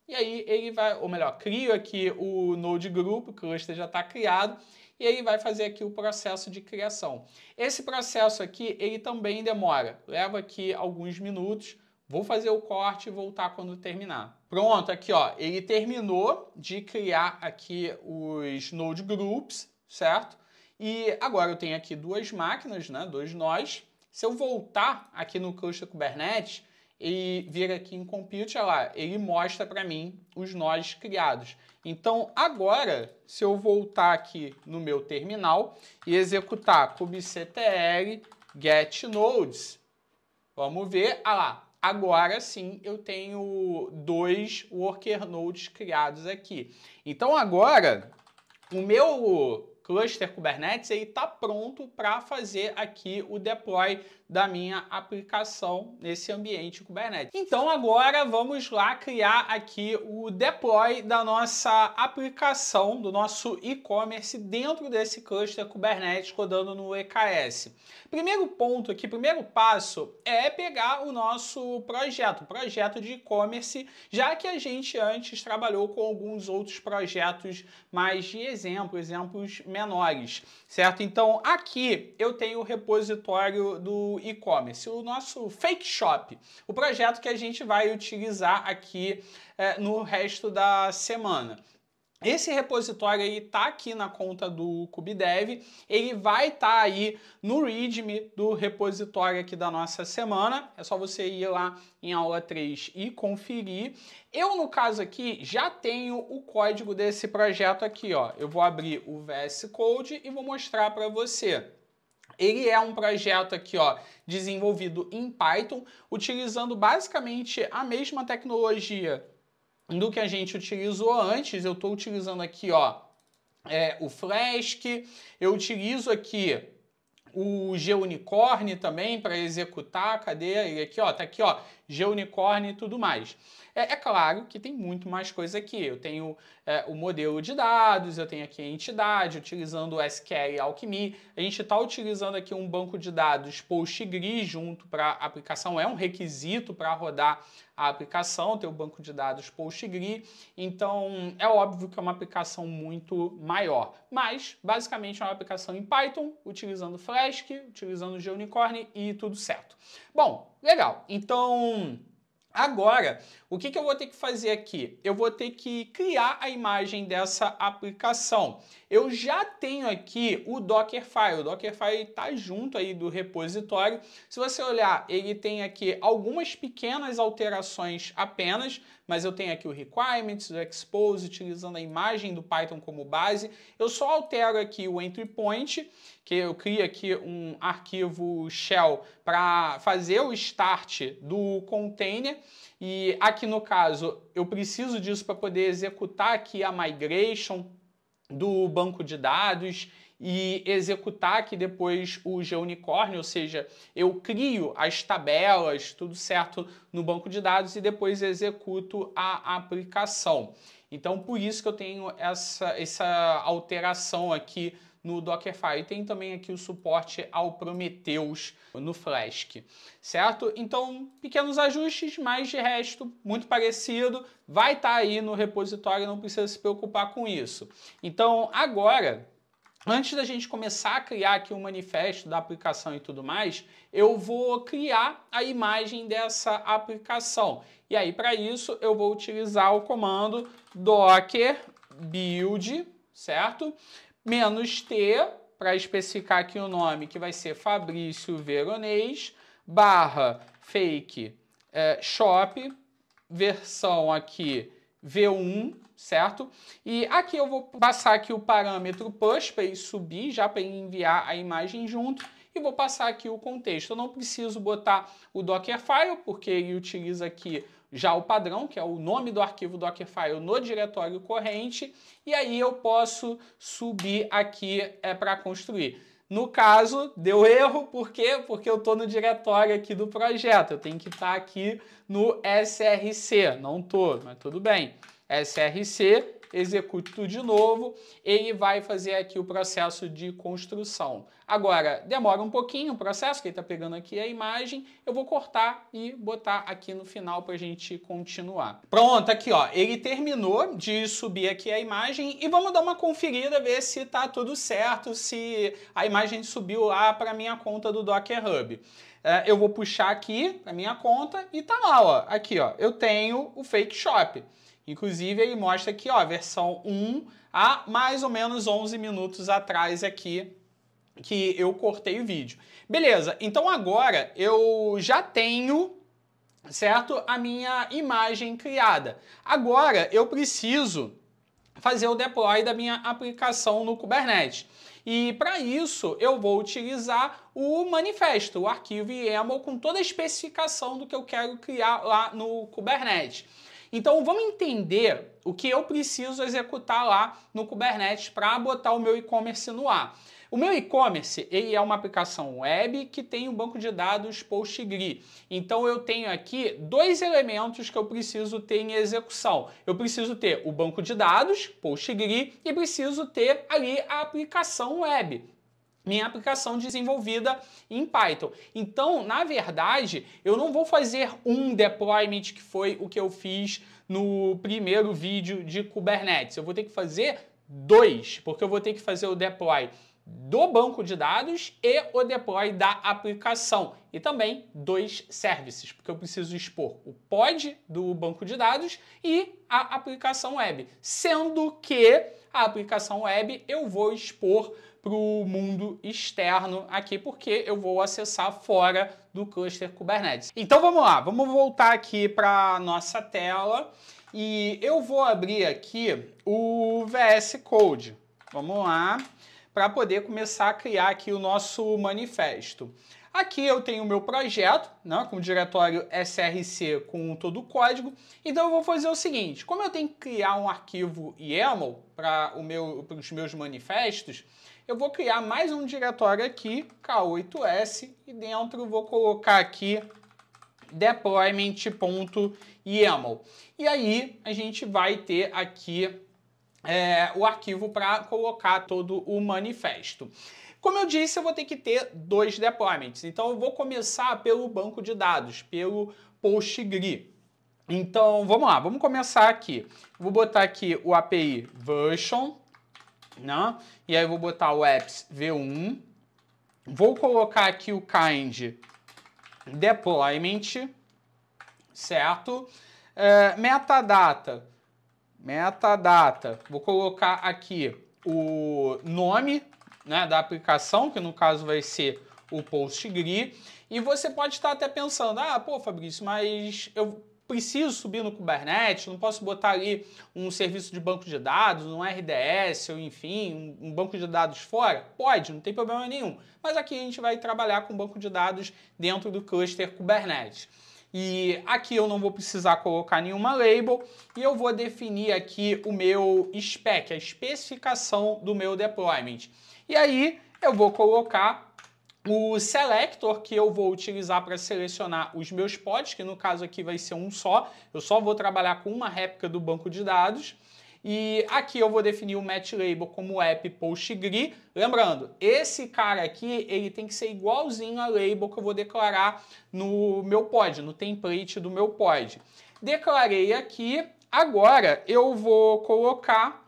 e aí ele vai, ou melhor, crio aqui o Node Group, o cluster já está criado, e ele vai fazer aqui o processo de criação. Esse processo aqui, ele também demora, leva aqui alguns minutos, vou fazer o corte e voltar quando terminar. Pronto, aqui ó, ele terminou de criar aqui os Node Groups, certo? E agora eu tenho aqui 2 máquinas, né, 2 nós. Se eu voltar aqui no cluster Kubernetes e vir aqui em Compute, olha lá, ele mostra para mim os nós criados. Então, agora, se eu voltar aqui no meu terminal e executar kubectl get nodes, vamos ver, olha lá, agora sim eu tenho 2 worker nodes criados aqui. Então, agora, o meu cluster Kubernetes está pronto para fazer aqui o deploy da minha aplicação nesse ambiente Kubernetes. Então agora vamos lá criar aqui o deploy da nossa aplicação, do nosso e-commerce dentro desse cluster Kubernetes rodando no EKS. Primeiro ponto aqui, primeiro passo é pegar o nosso projeto de e-commerce, já que a gente antes trabalhou com alguns outros projetos mais de exemplos menores, certo? Então aqui eu tenho o repositório do e-commerce, o nosso Fake Shop, o projeto que a gente vai utilizar aqui no resto da semana. Esse repositório aí tá aqui na conta do KubeDev, ele vai estar aí no README do repositório aqui da nossa semana, é só você ir lá em aula 3 e conferir. Eu, no caso aqui, já tenho o código desse projeto aqui, ó. Eu vou abrir o VS Code e vou mostrar para você. Ele é um projeto aqui, ó, desenvolvido em Python, utilizando basicamente a mesma tecnologia do que a gente utilizou antes. Eu estou utilizando aqui, ó, o Flask, eu utilizo aqui o Gunicorn também para executar. Cadê ele aqui, ó? Tá aqui, ó, Gunicorn e tudo mais. É claro que tem muito mais coisa aqui. Eu tenho o modelo de dados, eu tenho aqui a entidade, utilizando o SQL Alchemy. A gente está utilizando aqui um banco de dados PostgreSQL junto para a aplicação. É um requisito para rodar a aplicação, ter o banco de dados PostgreSQL. Então, é óbvio que é uma aplicação muito maior. Mas, basicamente, é uma aplicação em Python, utilizando Flask, utilizando o Gunicorn e tudo certo. Bom, legal. Então, agora, o que eu vou ter que fazer aqui? Eu vou ter que criar a imagem dessa aplicação. Eu já tenho aqui o Dockerfile. O Dockerfile está junto aí do repositório. Se você olhar, ele tem aqui algumas pequenas alterações apenas, mas eu tenho aqui o requirements, o expose, utilizando a imagem do Python como base. Eu só altero aqui o entry point, que eu crio aqui um arquivo shell para fazer o start do container. E aqui no caso, eu preciso disso para poder executar aqui a migration do banco de dados e executar aqui depois o G-Unicórnio, ou seja, eu crio as tabelas, tudo certo no banco de dados e depois executo a aplicação. Então, por isso que eu tenho essa alteração aqui no Dockerfile. Tem também aqui o suporte ao Prometheus no Flask, certo? Então, pequenos ajustes, mas de resto, muito parecido. Vai estar aí no repositório, não precisa se preocupar com isso. Então, agora, antes da gente começar a criar aqui o manifesto da aplicação e tudo mais, eu vou criar a imagem dessa aplicação. E aí, para isso, eu vou utilizar o comando docker build, certo? -t, para especificar aqui o nome, que vai ser Fabrício Veronês, /fake shop, versão aqui V1, certo? E aqui eu vou passar aqui o parâmetro push para ele subir, já para ele enviar a imagem junto, e vou passar aqui o contexto. Eu não preciso botar o Dockerfile, porque ele utiliza aqui já o padrão, que é o nome do arquivo Dockerfile no diretório corrente, e aí eu posso subir aqui para construir. No caso, deu erro, por quê? Porque eu estou no diretório aqui do projeto, eu tenho que estar aqui no src, não estou, mas tudo bem. src, executo tudo de novo, ele vai fazer aqui o processo de construção. Agora, demora um pouquinho o processo, que ele está pegando aqui a imagem, eu vou cortar e botar aqui no final para a gente continuar. Pronto, aqui ó, ele terminou de subir aqui a imagem e vamos dar uma conferida, ver se está tudo certo, se a imagem subiu lá para minha conta do Docker Hub. Eu vou puxar aqui para minha conta e tá lá, ó, aqui ó, eu tenho o Fake Shop. Inclusive, ele mostra aqui, ó, a versão 1 há mais ou menos 11 minutos atrás aqui, que eu cortei o vídeo. Beleza, então agora eu já tenho, certo, a minha imagem criada. Agora eu preciso fazer o deploy da minha aplicação no Kubernetes. E para isso eu vou utilizar o manifesto, o arquivo YAML com toda a especificação do que eu quero criar lá no Kubernetes. Então vamos entender o que eu preciso executar lá no Kubernetes para botar o meu e-commerce no ar. O meu e-commerce ele é uma aplicação web que tem um banco de dados PostgreSQL. Então eu tenho aqui dois elementos que eu preciso ter em execução. Eu preciso ter o banco de dados PostgreSQL e preciso ter ali a aplicação web. Minha aplicação desenvolvida em Python. Então, na verdade, eu não vou fazer um deployment, que foi o que eu fiz no primeiro vídeo de Kubernetes. Eu vou ter que fazer dois, porque eu vou ter que fazer o deploy do banco de dados e o deploy da aplicação. E também dois services, porque eu preciso expor o pod do banco de dados e a aplicação web. Sendo que a aplicação web eu vou expor para o mundo externo aqui, porque eu vou acessar fora do cluster Kubernetes. Então vamos lá, vamos voltar aqui para a nossa tela e eu vou abrir aqui o VS Code. Vamos lá, para poder começar a criar aqui o nosso manifesto. Aqui eu tenho o meu projeto, né, com o diretório src com todo o código. Então eu vou fazer o seguinte, como eu tenho que criar um arquivo YAML para os meus manifestos, eu vou criar mais um diretório aqui, K8s, e dentro vou colocar aqui deployment.yaml. E aí a gente vai ter aqui o arquivo para colocar todo o manifesto. Como eu disse, eu vou ter que ter dois deployments. Então eu vou começar pelo banco de dados, pelo PostgreSQL. Então vamos lá, vamos começar aqui. Vou botar aqui o API version, né? E aí eu vou botar o apps v1, vou colocar aqui o kind deployment, certo? Metadata, vou colocar aqui o nome, né, da aplicação, que no caso vai ser o PostgreSQL, e você pode estar até pensando, pô, Fabrício, mas eu preciso subir no Kubernetes, não posso botar ali um serviço de banco de dados, um RDS, ou enfim, um banco de dados fora? Pode, não tem problema nenhum. Mas aqui a gente vai trabalhar com banco de dados dentro do cluster Kubernetes. E aqui eu não vou precisar colocar nenhuma label e eu vou definir aqui o meu spec, a especificação do meu deployment. E aí eu vou colocar o selector que eu vou utilizar para selecionar os meus pods, que no caso aqui vai ser um só. Eu só vou trabalhar com uma réplica do banco de dados. E aqui eu vou definir o match label como app postgre. Lembrando, esse cara aqui, ele tem que ser igualzinho a label que eu vou declarar no meu pod, no template do meu pod. Declarei aqui. Agora eu vou colocar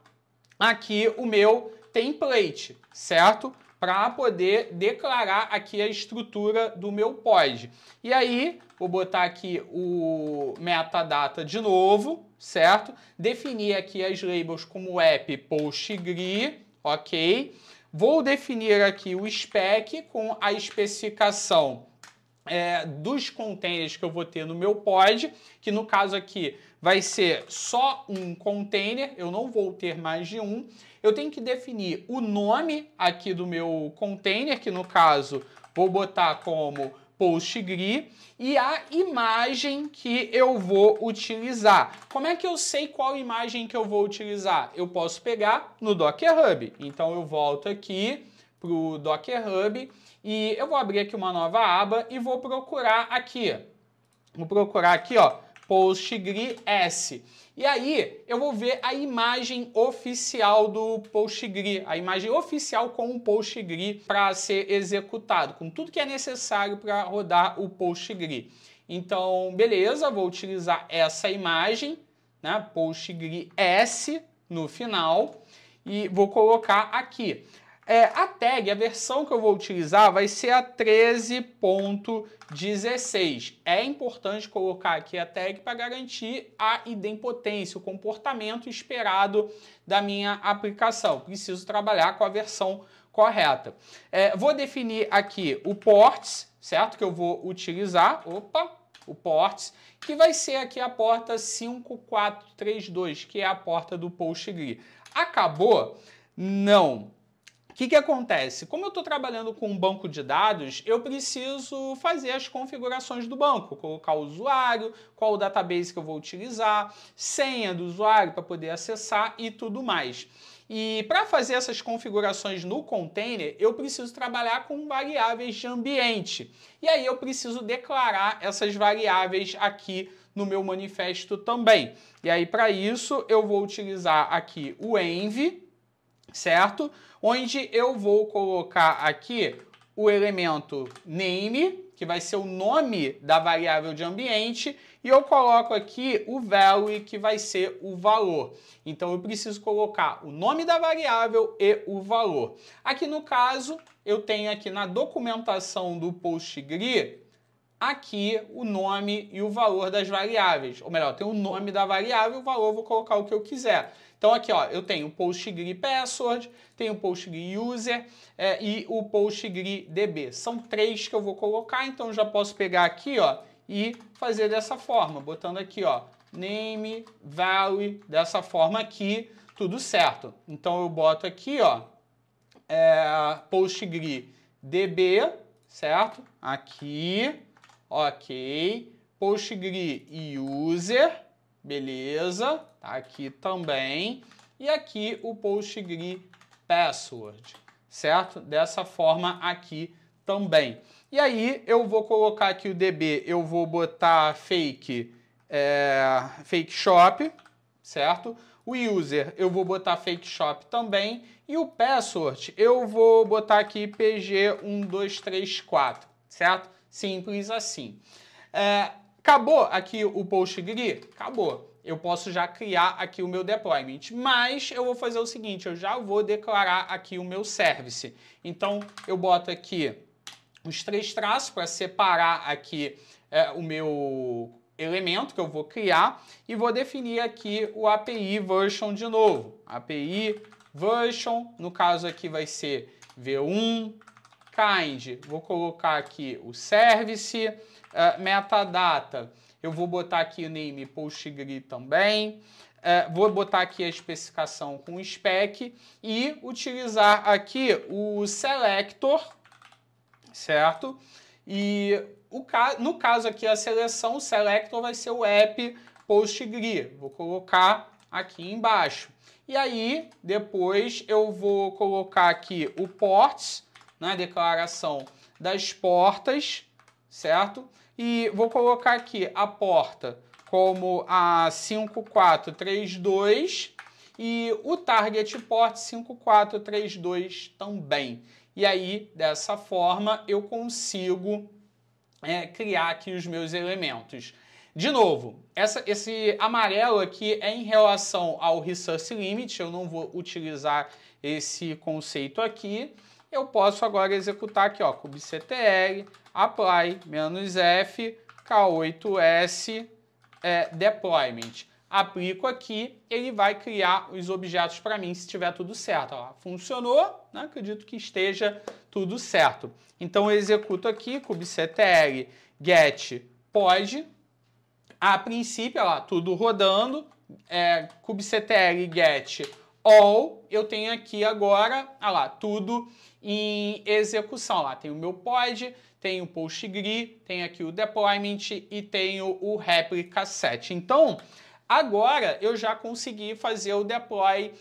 aqui o meu template, certo? Para poder declarar aqui a estrutura do meu pod. E aí, vou botar aqui o metadata de novo, certo? Definir aqui as labels como app postgre, ok? Vou definir aqui o spec com a especificação dos containers que eu vou ter no meu pod, que no caso aqui vai ser só um container, eu não vou ter mais de um. Eu tenho que definir o nome aqui do meu container, que no caso vou botar como postgre, e a imagem que eu vou utilizar. Como é que eu sei qual imagem que eu vou utilizar? Eu posso pegar no Docker Hub. Então eu volto aqui para o Docker Hub e eu vou abrir aqui uma nova aba e vou procurar aqui. Vou procurar aqui, ó, postgre S. E aí eu vou ver a imagem oficial do postgre, a imagem oficial com o postgre para ser executado, com tudo que é necessário para rodar o postgre. Então, beleza, vou utilizar essa imagem, né, postgre S no final, e vou colocar aqui. A tag, a versão que eu vou utilizar vai ser a 13.16. É importante colocar aqui a tag para garantir a idempotência, o comportamento esperado da minha aplicação. Preciso trabalhar com a versão correta. Vou definir aqui o ports, certo? Que eu vou utilizar. O ports, que vai ser aqui a porta 5432, que é a porta do postgre. Acabou? Não. O que acontece? Como eu estou trabalhando com um banco de dados, eu preciso fazer as configurações do banco, colocar o usuário, qual o database que eu vou utilizar, senha do usuário para poder acessar e tudo mais. E para fazer essas configurações no container, eu preciso trabalhar com variáveis de ambiente. E aí eu preciso declarar essas variáveis aqui no meu manifesto também. E aí para isso eu vou utilizar aqui o env, certo? Onde eu vou colocar aqui o elemento name, que vai ser o nome da variável de ambiente, e eu coloco aqui o value, que vai ser o valor. Então eu preciso colocar o nome da variável e o valor. Aqui no caso, eu tenho aqui na documentação do postgre, aqui o nome e o valor das variáveis. Ou melhor, tem o nome da variável e o valor, eu vou colocar o que eu quiser. Então aqui, ó, eu tenho o postgre password, tenho o postgre user e o postgre db. São 3 que eu vou colocar, então eu já posso pegar aqui, ó, e fazer dessa forma, botando aqui, ó, name, value, dessa forma aqui, tudo certo. Então eu boto aqui, ó, postgre db, certo? Aqui, ok. Postgre user, beleza, tá aqui também. E aqui o postgre password, certo? Dessa forma aqui também. E aí eu vou colocar aqui o DB, eu vou botar fake shop, certo? O user eu vou botar fake shop também. E o password eu vou botar aqui PG1234, certo? Simples assim. Acabou aqui o postgre? Acabou. Eu posso já criar aqui o meu deployment, mas eu vou fazer o seguinte, eu já vou declarar aqui o meu service. Então, eu boto aqui os 3 traços para separar aqui o meu elemento que eu vou criar e vou definir aqui o API version de novo. API version, no caso aqui vai ser v1, kind, vou colocar aqui o service, metadata, eu vou botar aqui o name postgre também, vou botar aqui a especificação com o spec e utilizar aqui o selector, certo? E no caso aqui a seleção, o selector vai ser o app postgre. Vou colocar aqui embaixo. E aí, depois eu vou colocar aqui o ports, na declaração das portas, certo? E vou colocar aqui a porta como a 5432 e o target port 5432 também. E aí, dessa forma, eu consigo criar aqui os meus elementos. De novo, esse amarelo aqui é em relação ao Resource Limit, eu não vou utilizar esse conceito aqui. Eu posso agora executar aqui, ó, kubectl, apply, "-f, k8s, deployment. Aplico aqui, ele vai criar os objetos para mim se tiver tudo certo. Ó, funcionou, né? Acredito que esteja tudo certo. Então eu executo aqui, kubectl get pod. A princípio, ó, tudo rodando, kubectl get all. Eu tenho aqui agora, ó lá, tudo em execução. Lá tem o meu pod, tem o PostGrid, tem aqui o deployment e tenho o replica set. Então, agora eu já consegui fazer o deploy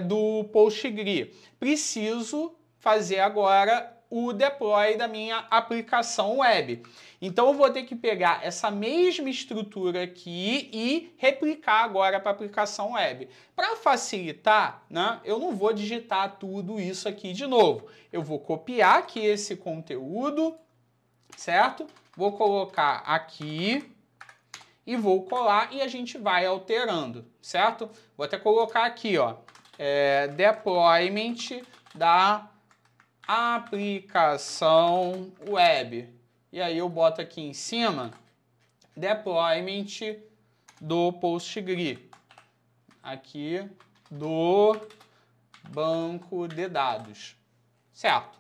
do PostGrid. Preciso fazer agora o deploy da minha aplicação web. Então eu vou ter que pegar essa mesma estrutura aqui e replicar agora para a aplicação web. Para facilitar, né, eu não vou digitar tudo isso aqui de novo. Eu vou copiar aqui esse conteúdo, certo? Vou colocar aqui e vou colar e a gente vai alterando, certo? Vou até colocar aqui, ó, deployment da aplicação web. E aí eu boto aqui em cima deployment do PostGrid. Aqui do banco de dados, certo?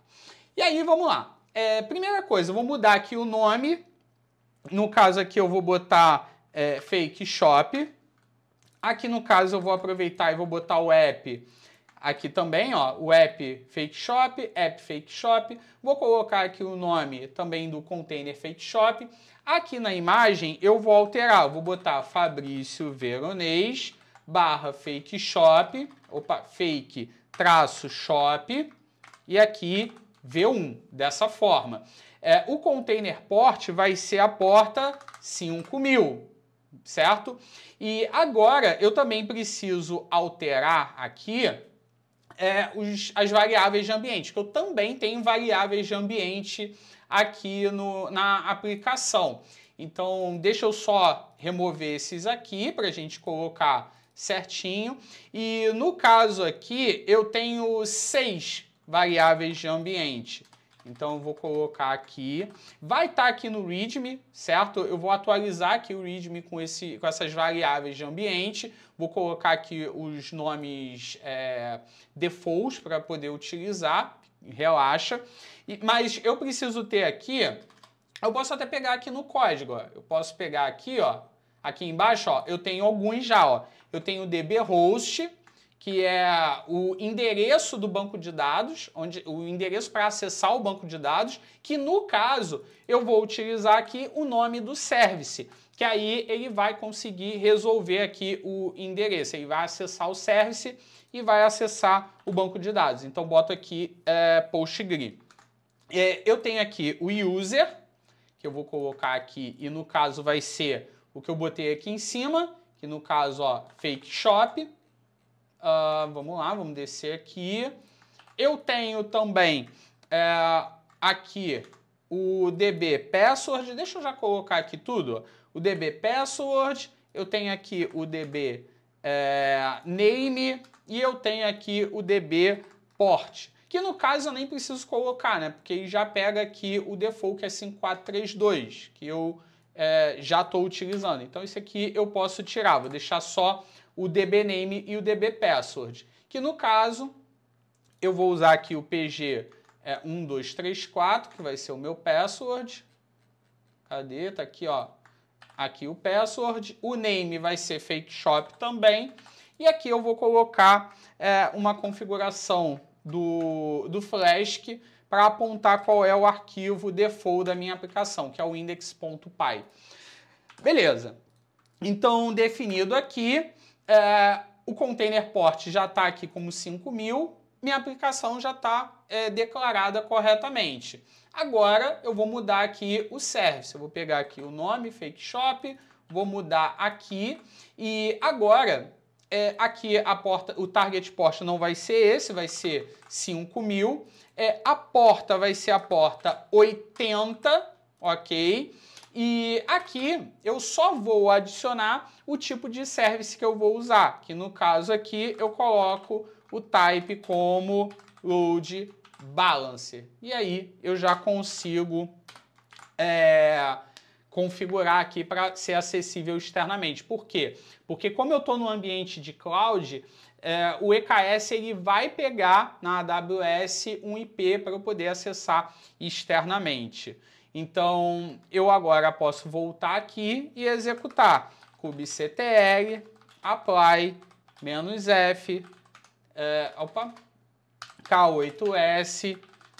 E aí vamos lá. Primeira coisa, eu vou mudar aqui o nome. No caso aqui eu vou botar Fake Shop. Aqui no caso eu vou aproveitar e vou botar o app aqui também, ó, o app Fake Shop, app Fake Shop. Vou colocar aqui o nome também do container Fake Shop. Aqui na imagem eu vou alterar, eu vou botar Fabrício Veronês /Fake Shop, fake -shop e aqui V1, dessa forma. O container port vai ser a porta 5000, certo? E agora eu também preciso alterar aqui as variáveis de ambiente, que eu também tenho variáveis de ambiente aqui na aplicação. Então, deixa eu só remover esses aqui para a gente colocar certinho. E no caso aqui, eu tenho 6 variáveis de ambiente. Então, eu vou colocar aqui. Vai estar aqui no README, certo? Eu vou atualizar aqui o README com essas variáveis de ambiente. Vou colocar aqui os nomes defaults para poder utilizar. Relaxa. Mas eu preciso ter aqui... Eu posso até pegar aqui no código. Ó. Eu posso pegar aqui, ó. Aqui embaixo, ó, eu tenho alguns já. Ó. Eu tenho o dbhost, que é o endereço do banco de dados, o endereço para acessar o banco de dados, que no caso eu vou utilizar aqui o nome do service, que aí ele vai conseguir resolver aqui o endereço, ele vai acessar o service e vai acessar o banco de dados. Então boto aqui PostGrid. Eu tenho aqui o user, que eu vou colocar aqui, e no caso vai ser o que eu botei aqui em cima, que no caso, ó, Fake Shop. Vamos lá, vamos descer aqui. Eu tenho também aqui o DB Password. Deixa eu já colocar aqui tudo. O DB Password, eu tenho aqui o DB Name e eu tenho aqui o DB Port. Que no caso eu nem preciso colocar, né? Porque ele já pega aqui o default que é 5432, que eu já estou utilizando. Então isso aqui eu posso tirar, vou deixar só o DB Name e o DB Password, que no caso eu vou usar aqui o PG 1234, que vai ser o meu password. Cadê? Tá aqui, ó. Aqui o password. O name vai ser Fake Shop também. E aqui eu vou colocar uma configuração do Flask para apontar qual é o arquivo default da minha aplicação, que é o index.py. Beleza. Então, definido aqui, O container port já está aqui como 5.000, minha aplicação já está declarada corretamente. Agora eu vou mudar aqui o service, eu vou pegar aqui o nome, Fake Shop, vou mudar aqui e agora aqui a porta, o target port não vai ser esse, vai ser 5.000, a porta vai ser a porta 80, ok? E aqui eu só vou adicionar o tipo de service que eu vou usar, que no caso aqui eu coloco o type como load balancer. E aí eu já consigo configurar aqui para ser acessível externamente. Por quê? Porque como eu estou no ambiente de cloud, o EKS ele vai pegar na AWS um IP para eu poder acessar externamente. Então, eu agora posso voltar aqui e executar kubectl apply -f K8s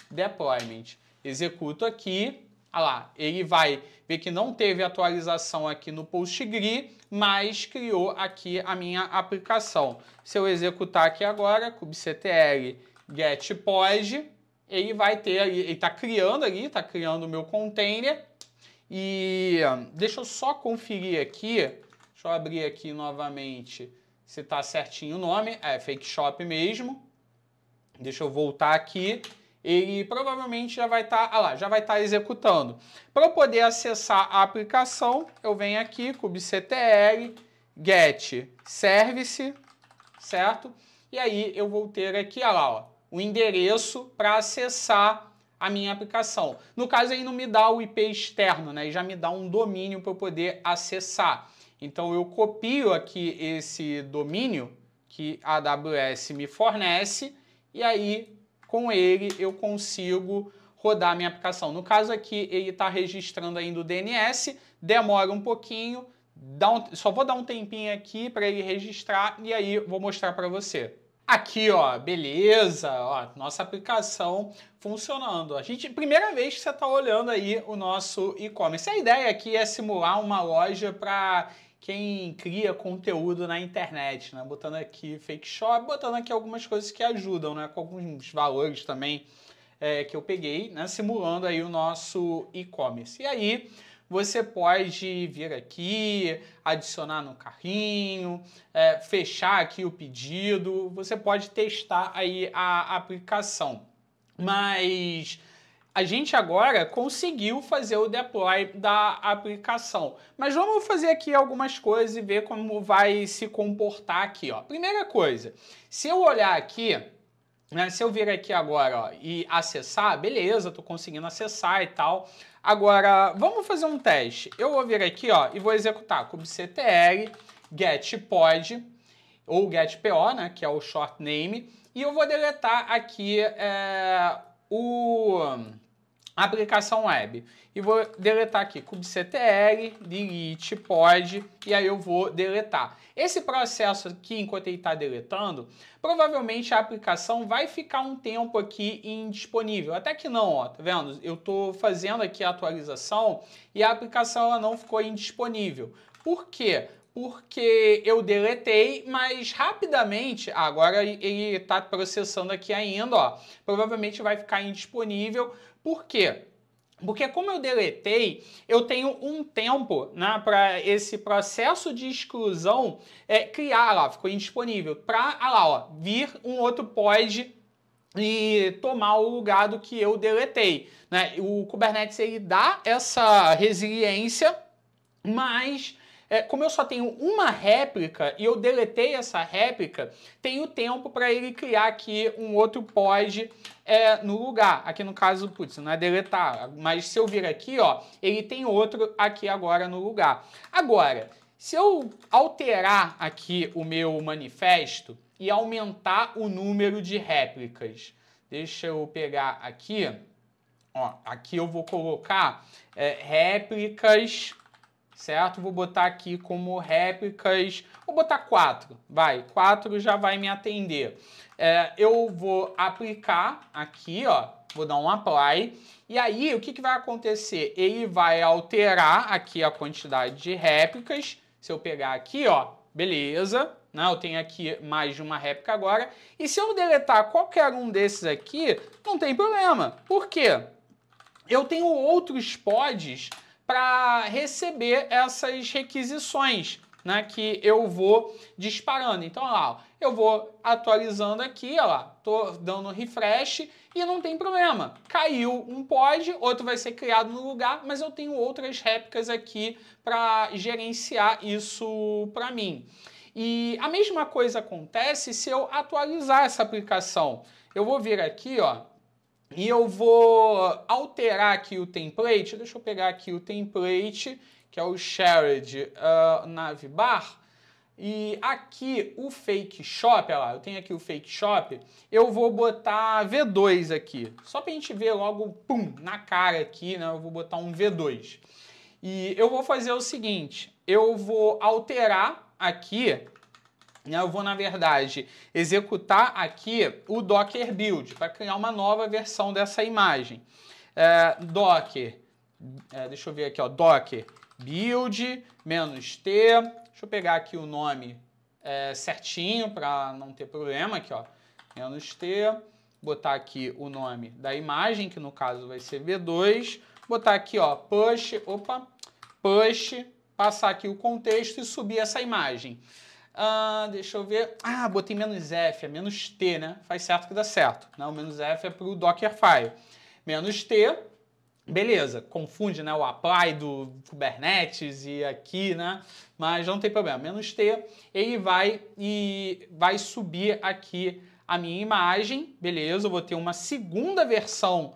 deployment. Executo aqui, olha lá, ele vai ver que não teve atualização aqui no PostgreSQL, mas criou aqui a minha aplicação. Se eu executar aqui agora, kubectl get pod, ele vai ter ali, ele está criando ali, está criando o meu container. E deixa eu só conferir aqui, deixa eu abrir aqui novamente se está certinho o nome, Fake Shop mesmo. Deixa eu voltar aqui, ele provavelmente já vai estar, já vai estar executando. Para eu poder acessar a aplicação, eu venho aqui, kubectl get service, certo? E aí eu vou ter aqui, o endereço para acessar a minha aplicação. No caso, ele não me dá o IP externo, né? Ele já me dá um domínio para eu poder acessar. Então, eu copio aqui esse domínio que a AWS me fornece e aí, com ele, eu consigo rodar a minha aplicação. No caso aqui, ele está registrando ainda o DNS, demora um pouquinho, só vou dar um tempinho aqui para ele registrar e aí vou mostrar para você. Aqui, ó, beleza, ó, nossa aplicação funcionando. Primeira vez que você está olhando aí o nosso e-commerce. A ideia aqui é simular uma loja para quem cria conteúdo na internet, né? Botando aqui Fake Shop, botando aqui algumas coisas que ajudam, né? Com alguns valores também que eu peguei, né? Simulando aí o nosso e-commerce. E aí você pode vir aqui, adicionar no carrinho, fechar aqui o pedido, você pode testar aí a aplicação. Mas a gente agora conseguiu fazer o deploy da aplicação. Mas vamos fazer aqui algumas coisas e ver como vai se comportar aqui, ó. Primeira coisa, se eu olhar aqui, né, se eu vir aqui agora, ó, e acessar, beleza, tô conseguindo acessar e tal. Agora, vamos fazer um teste. Eu vou vir aqui, ó, e vou executar kubectl get pod ou get po, né, que é o short name, e eu vou deletar aqui a aplicação web. E vou deletar aqui kubectl delete pod e aí eu vou deletar. Esse processo aqui, enquanto ele está deletando, provavelmente a aplicação vai ficar um tempo aqui indisponível. Até que não, ó, tá vendo? Eu estou fazendo aqui a atualização e a aplicação ela não ficou indisponível. Por quê? Porque eu deletei, mas rapidamente, agora ele está processando aqui ainda, ó, provavelmente vai ficar indisponível. Por quê? Porque como eu deletei, eu tenho um tempo, né, para esse processo de exclusão criar lá, ficou indisponível, para vir um outro pod e tomar o lugar do que eu deletei, né? O Kubernetes ele dá essa resiliência, mas como eu só tenho uma réplica e eu deletei essa réplica, tenho tempo para ele criar aqui um outro pod no lugar. Aqui no caso, putz, não é deletar, mas se eu vir aqui, ó, ele tem outro aqui agora no lugar. Agora, se eu alterar aqui o meu manifesto e aumentar o número de réplicas, deixa eu pegar aqui, ó, aqui eu vou colocar réplicas, certo? Vou botar aqui como réplicas, vou botar 4, vai, 4 já vai me atender. Eu vou aplicar aqui, ó, vou dar um apply, e aí o que vai acontecer? Ele vai alterar aqui a quantidade de réplicas, se eu pegar aqui, ó, beleza, né? Eu tenho aqui mais de uma réplica agora. E se eu deletar qualquer um desses aqui, não tem problema. Por quê? Eu tenho outros pods para receber essas requisições, né, que eu vou disparando. Então, olha lá, eu vou atualizando aqui, olha lá, tô dando refresh e não tem problema. Caiu um pod, outro vai ser criado no lugar, mas eu tenho outras réplicas aqui para gerenciar isso para mim. E a mesma coisa acontece se eu atualizar essa aplicação. Eu vou vir aqui, ó, e eu vou alterar aqui o template. Deixa eu pegar aqui o template, que é o Shared Navbar. E aqui o Fake Shop, olha lá, eu tenho aqui o Fake Shop. Eu vou botar V2 aqui, só para a gente ver logo, pum, na cara aqui, né? Eu vou botar um V2. E eu vou fazer o seguinte, eu vou alterar aqui, eu vou, na verdade, executar aqui o Docker Build para criar uma nova versão dessa imagem. Docker, deixa eu ver aqui, ó, Docker Build -t. Deixa eu pegar aqui o nome certinho para não ter problema aqui, ó, -t. Botar aqui o nome da imagem, que no caso vai ser V2. Botar aqui, ó, push, passar aqui o contexto e subir essa imagem. Deixa eu ver. Botei -f, é -t, né? Faz certo que dá certo. Não, o -f é para o Dockerfile. -t, beleza. Confunde, né? O apply do Kubernetes e aqui, né? Mas não tem problema. -t, ele vai subir aqui a minha imagem. Beleza, eu vou ter uma segunda versão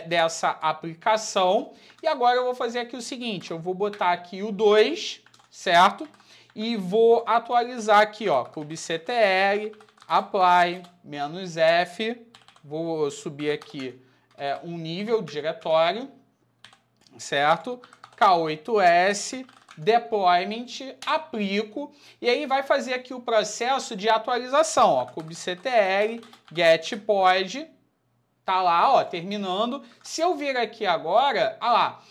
dessa aplicação. E agora eu vou fazer aqui o seguinte. Eu vou botar aqui o 2, certo? E vou atualizar aqui, ó, kubectl, apply, -f, vou subir aqui um nível de diretório, certo? K8s, deployment, aplico, e aí vai fazer aqui o processo de atualização, ó, kubectl, get pod, tá lá, ó, terminando. Se eu vir aqui agora, olha lá,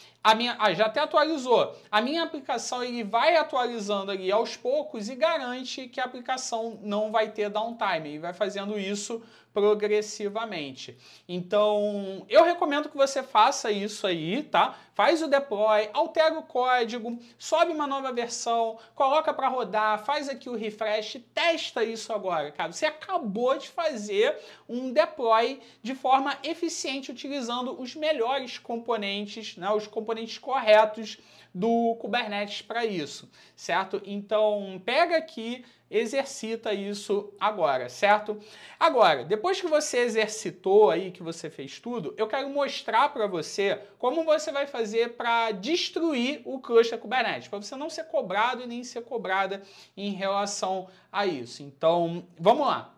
já até atualizou. A minha aplicação ele vai atualizando ali aos poucos e garante que a aplicação não vai ter downtime. Ele vai fazendo isso progressivamente. Então, eu recomendo que você faça isso aí, tá? Faz o deploy, altera o código, sobe uma nova versão, coloca para rodar, faz aqui o refresh, testa isso agora, cara. Você acabou de fazer um deploy de forma eficiente utilizando os melhores componentes, né? Os componentes corretos do Kubernetes para isso, certo? Então, pega aqui, exercita isso agora, certo? Agora, depois que você exercitou aí, que você fez tudo, eu quero mostrar para você como você vai fazer para destruir o cluster Kubernetes, para você não ser cobrado e nem ser cobrada em relação a isso. Então, vamos lá.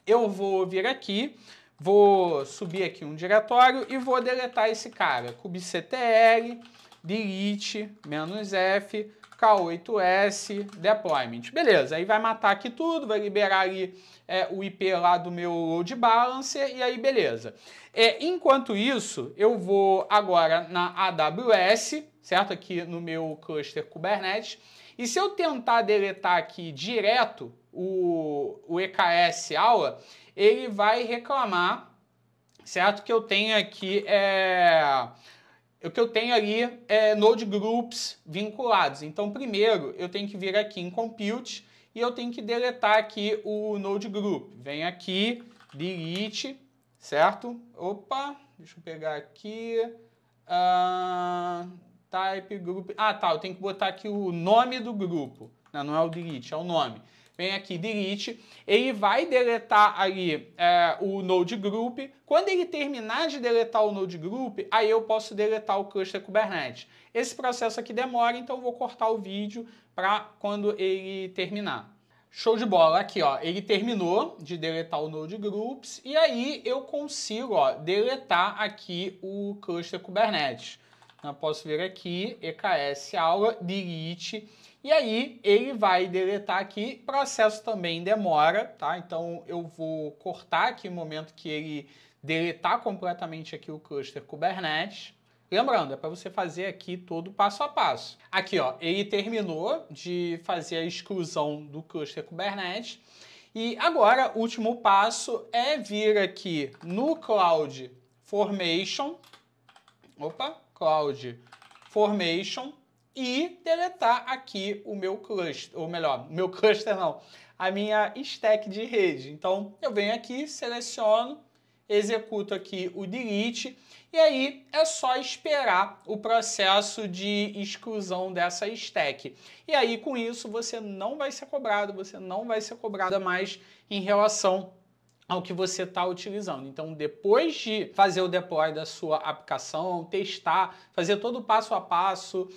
Eu vou vir aqui, vou subir aqui um diretório e vou deletar esse cara, kubectl, delete, -f, K8s, deployment. Beleza, aí vai matar aqui tudo, vai liberar ali o IP lá do meu load balancer e aí beleza. Enquanto isso, eu vou agora na AWS, certo? Aqui no meu cluster Kubernetes. E se eu tentar deletar aqui direto o EKS aula, ele vai reclamar, certo? Que eu tenho aqui o que eu tenho ali node groups vinculados. Então, primeiro, eu tenho que vir aqui em compute e eu tenho que deletar aqui o node group. Vem aqui, delete, certo? Opa, deixa eu pegar aqui. Type group. Tá, eu tenho que botar aqui o nome do grupo. Não é o delete, é o nome. Vem aqui, delete, ele vai deletar ali o node group. Quando ele terminar de deletar o node group, aí eu posso deletar o cluster Kubernetes. Esse processo aqui demora, então eu vou cortar o vídeo para quando ele terminar. Show de bola, aqui ó, ele terminou de deletar o node groups e aí eu consigo deletar aqui o cluster Kubernetes. Eu posso vir aqui, EKS aula, delete. E aí ele vai deletar aqui, processo também demora, tá? Então eu vou cortar aqui o momento que ele deletar completamente aqui o cluster Kubernetes, Lembrando, é para você fazer aqui todo passo a passo. Aqui, ó, ele terminou de fazer a exclusão do cluster Kubernetes. E agora, o último passo é vir aqui no CloudFormation. CloudFormation e deletar aqui o meu cluster, ou melhor, meu cluster não, a minha stack de rede. Então, eu venho aqui, seleciono, executo aqui o delete e aí é só esperar o processo de exclusão dessa stack. E aí, com isso, você não vai ser cobrado, mais em relação ao que você está utilizando. Então, depois de fazer o deploy da sua aplicação, testar, fazer todo o passo a passo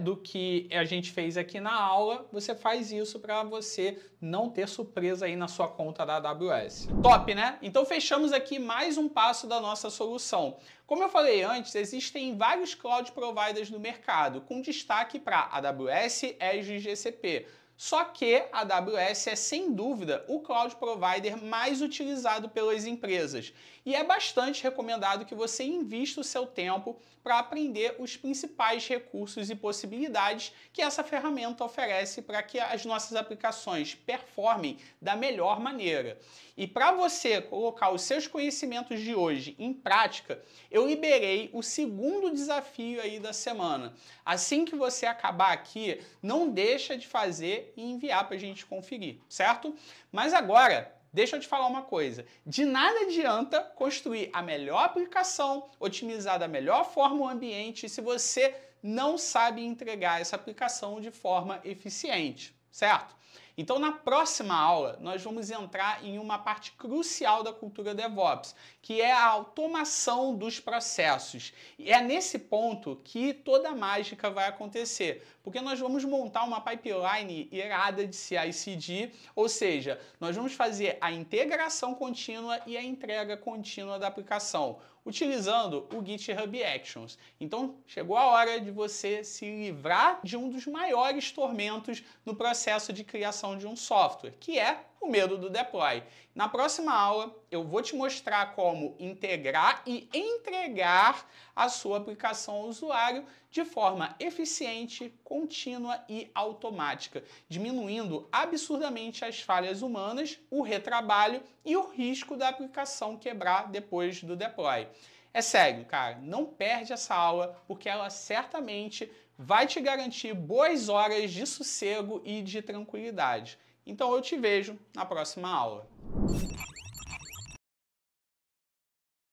do que a gente fez aqui na aula, você faz isso para você não ter surpresa aí na sua conta da AWS. Top, né? Então, fechamos aqui mais um passo da nossa solução. Como eu falei antes, existem vários cloud providers no mercado, com destaque para AWS, Azure e GCP. Só que a AWS é, sem dúvida, o cloud provider mais utilizado pelas empresas. E é bastante recomendado que você invista o seu tempo para aprender os principais recursos e possibilidades que essa ferramenta oferece para que as nossas aplicações performem da melhor maneira. E para você colocar os seus conhecimentos de hoje em prática, eu liberei o segundo desafio aí da semana. Assim que você acabar aqui, não deixa de fazer e enviar para a gente conferir, certo? Mas agora, deixa eu te falar uma coisa. De nada adianta construir a melhor aplicação, otimizar da melhor forma o ambiente, se você não sabe entregar essa aplicação de forma eficiente, certo? Então, na próxima aula, nós vamos entrar em uma parte crucial da cultura DevOps, que é a automação dos processos. E é nesse ponto que toda a mágica vai acontecer, porque nós vamos montar uma pipeline irada de CI/CD, ou seja, nós vamos fazer a integração contínua e a entrega contínua da aplicação, utilizando o GitHub Actions. Então, chegou a hora de você se livrar de um dos maiores tormentos no processo de criação de um software, que é o medo do deploy. Na próxima aula, eu vou te mostrar como integrar e entregar a sua aplicação ao usuário de forma eficiente, contínua e automática, diminuindo absurdamente as falhas humanas, o retrabalho e o risco da aplicação quebrar depois do deploy. É sério, cara, não perde essa aula, porque ela certamente vai te garantir boas horas de sossego e de tranquilidade. Então eu te vejo na próxima aula.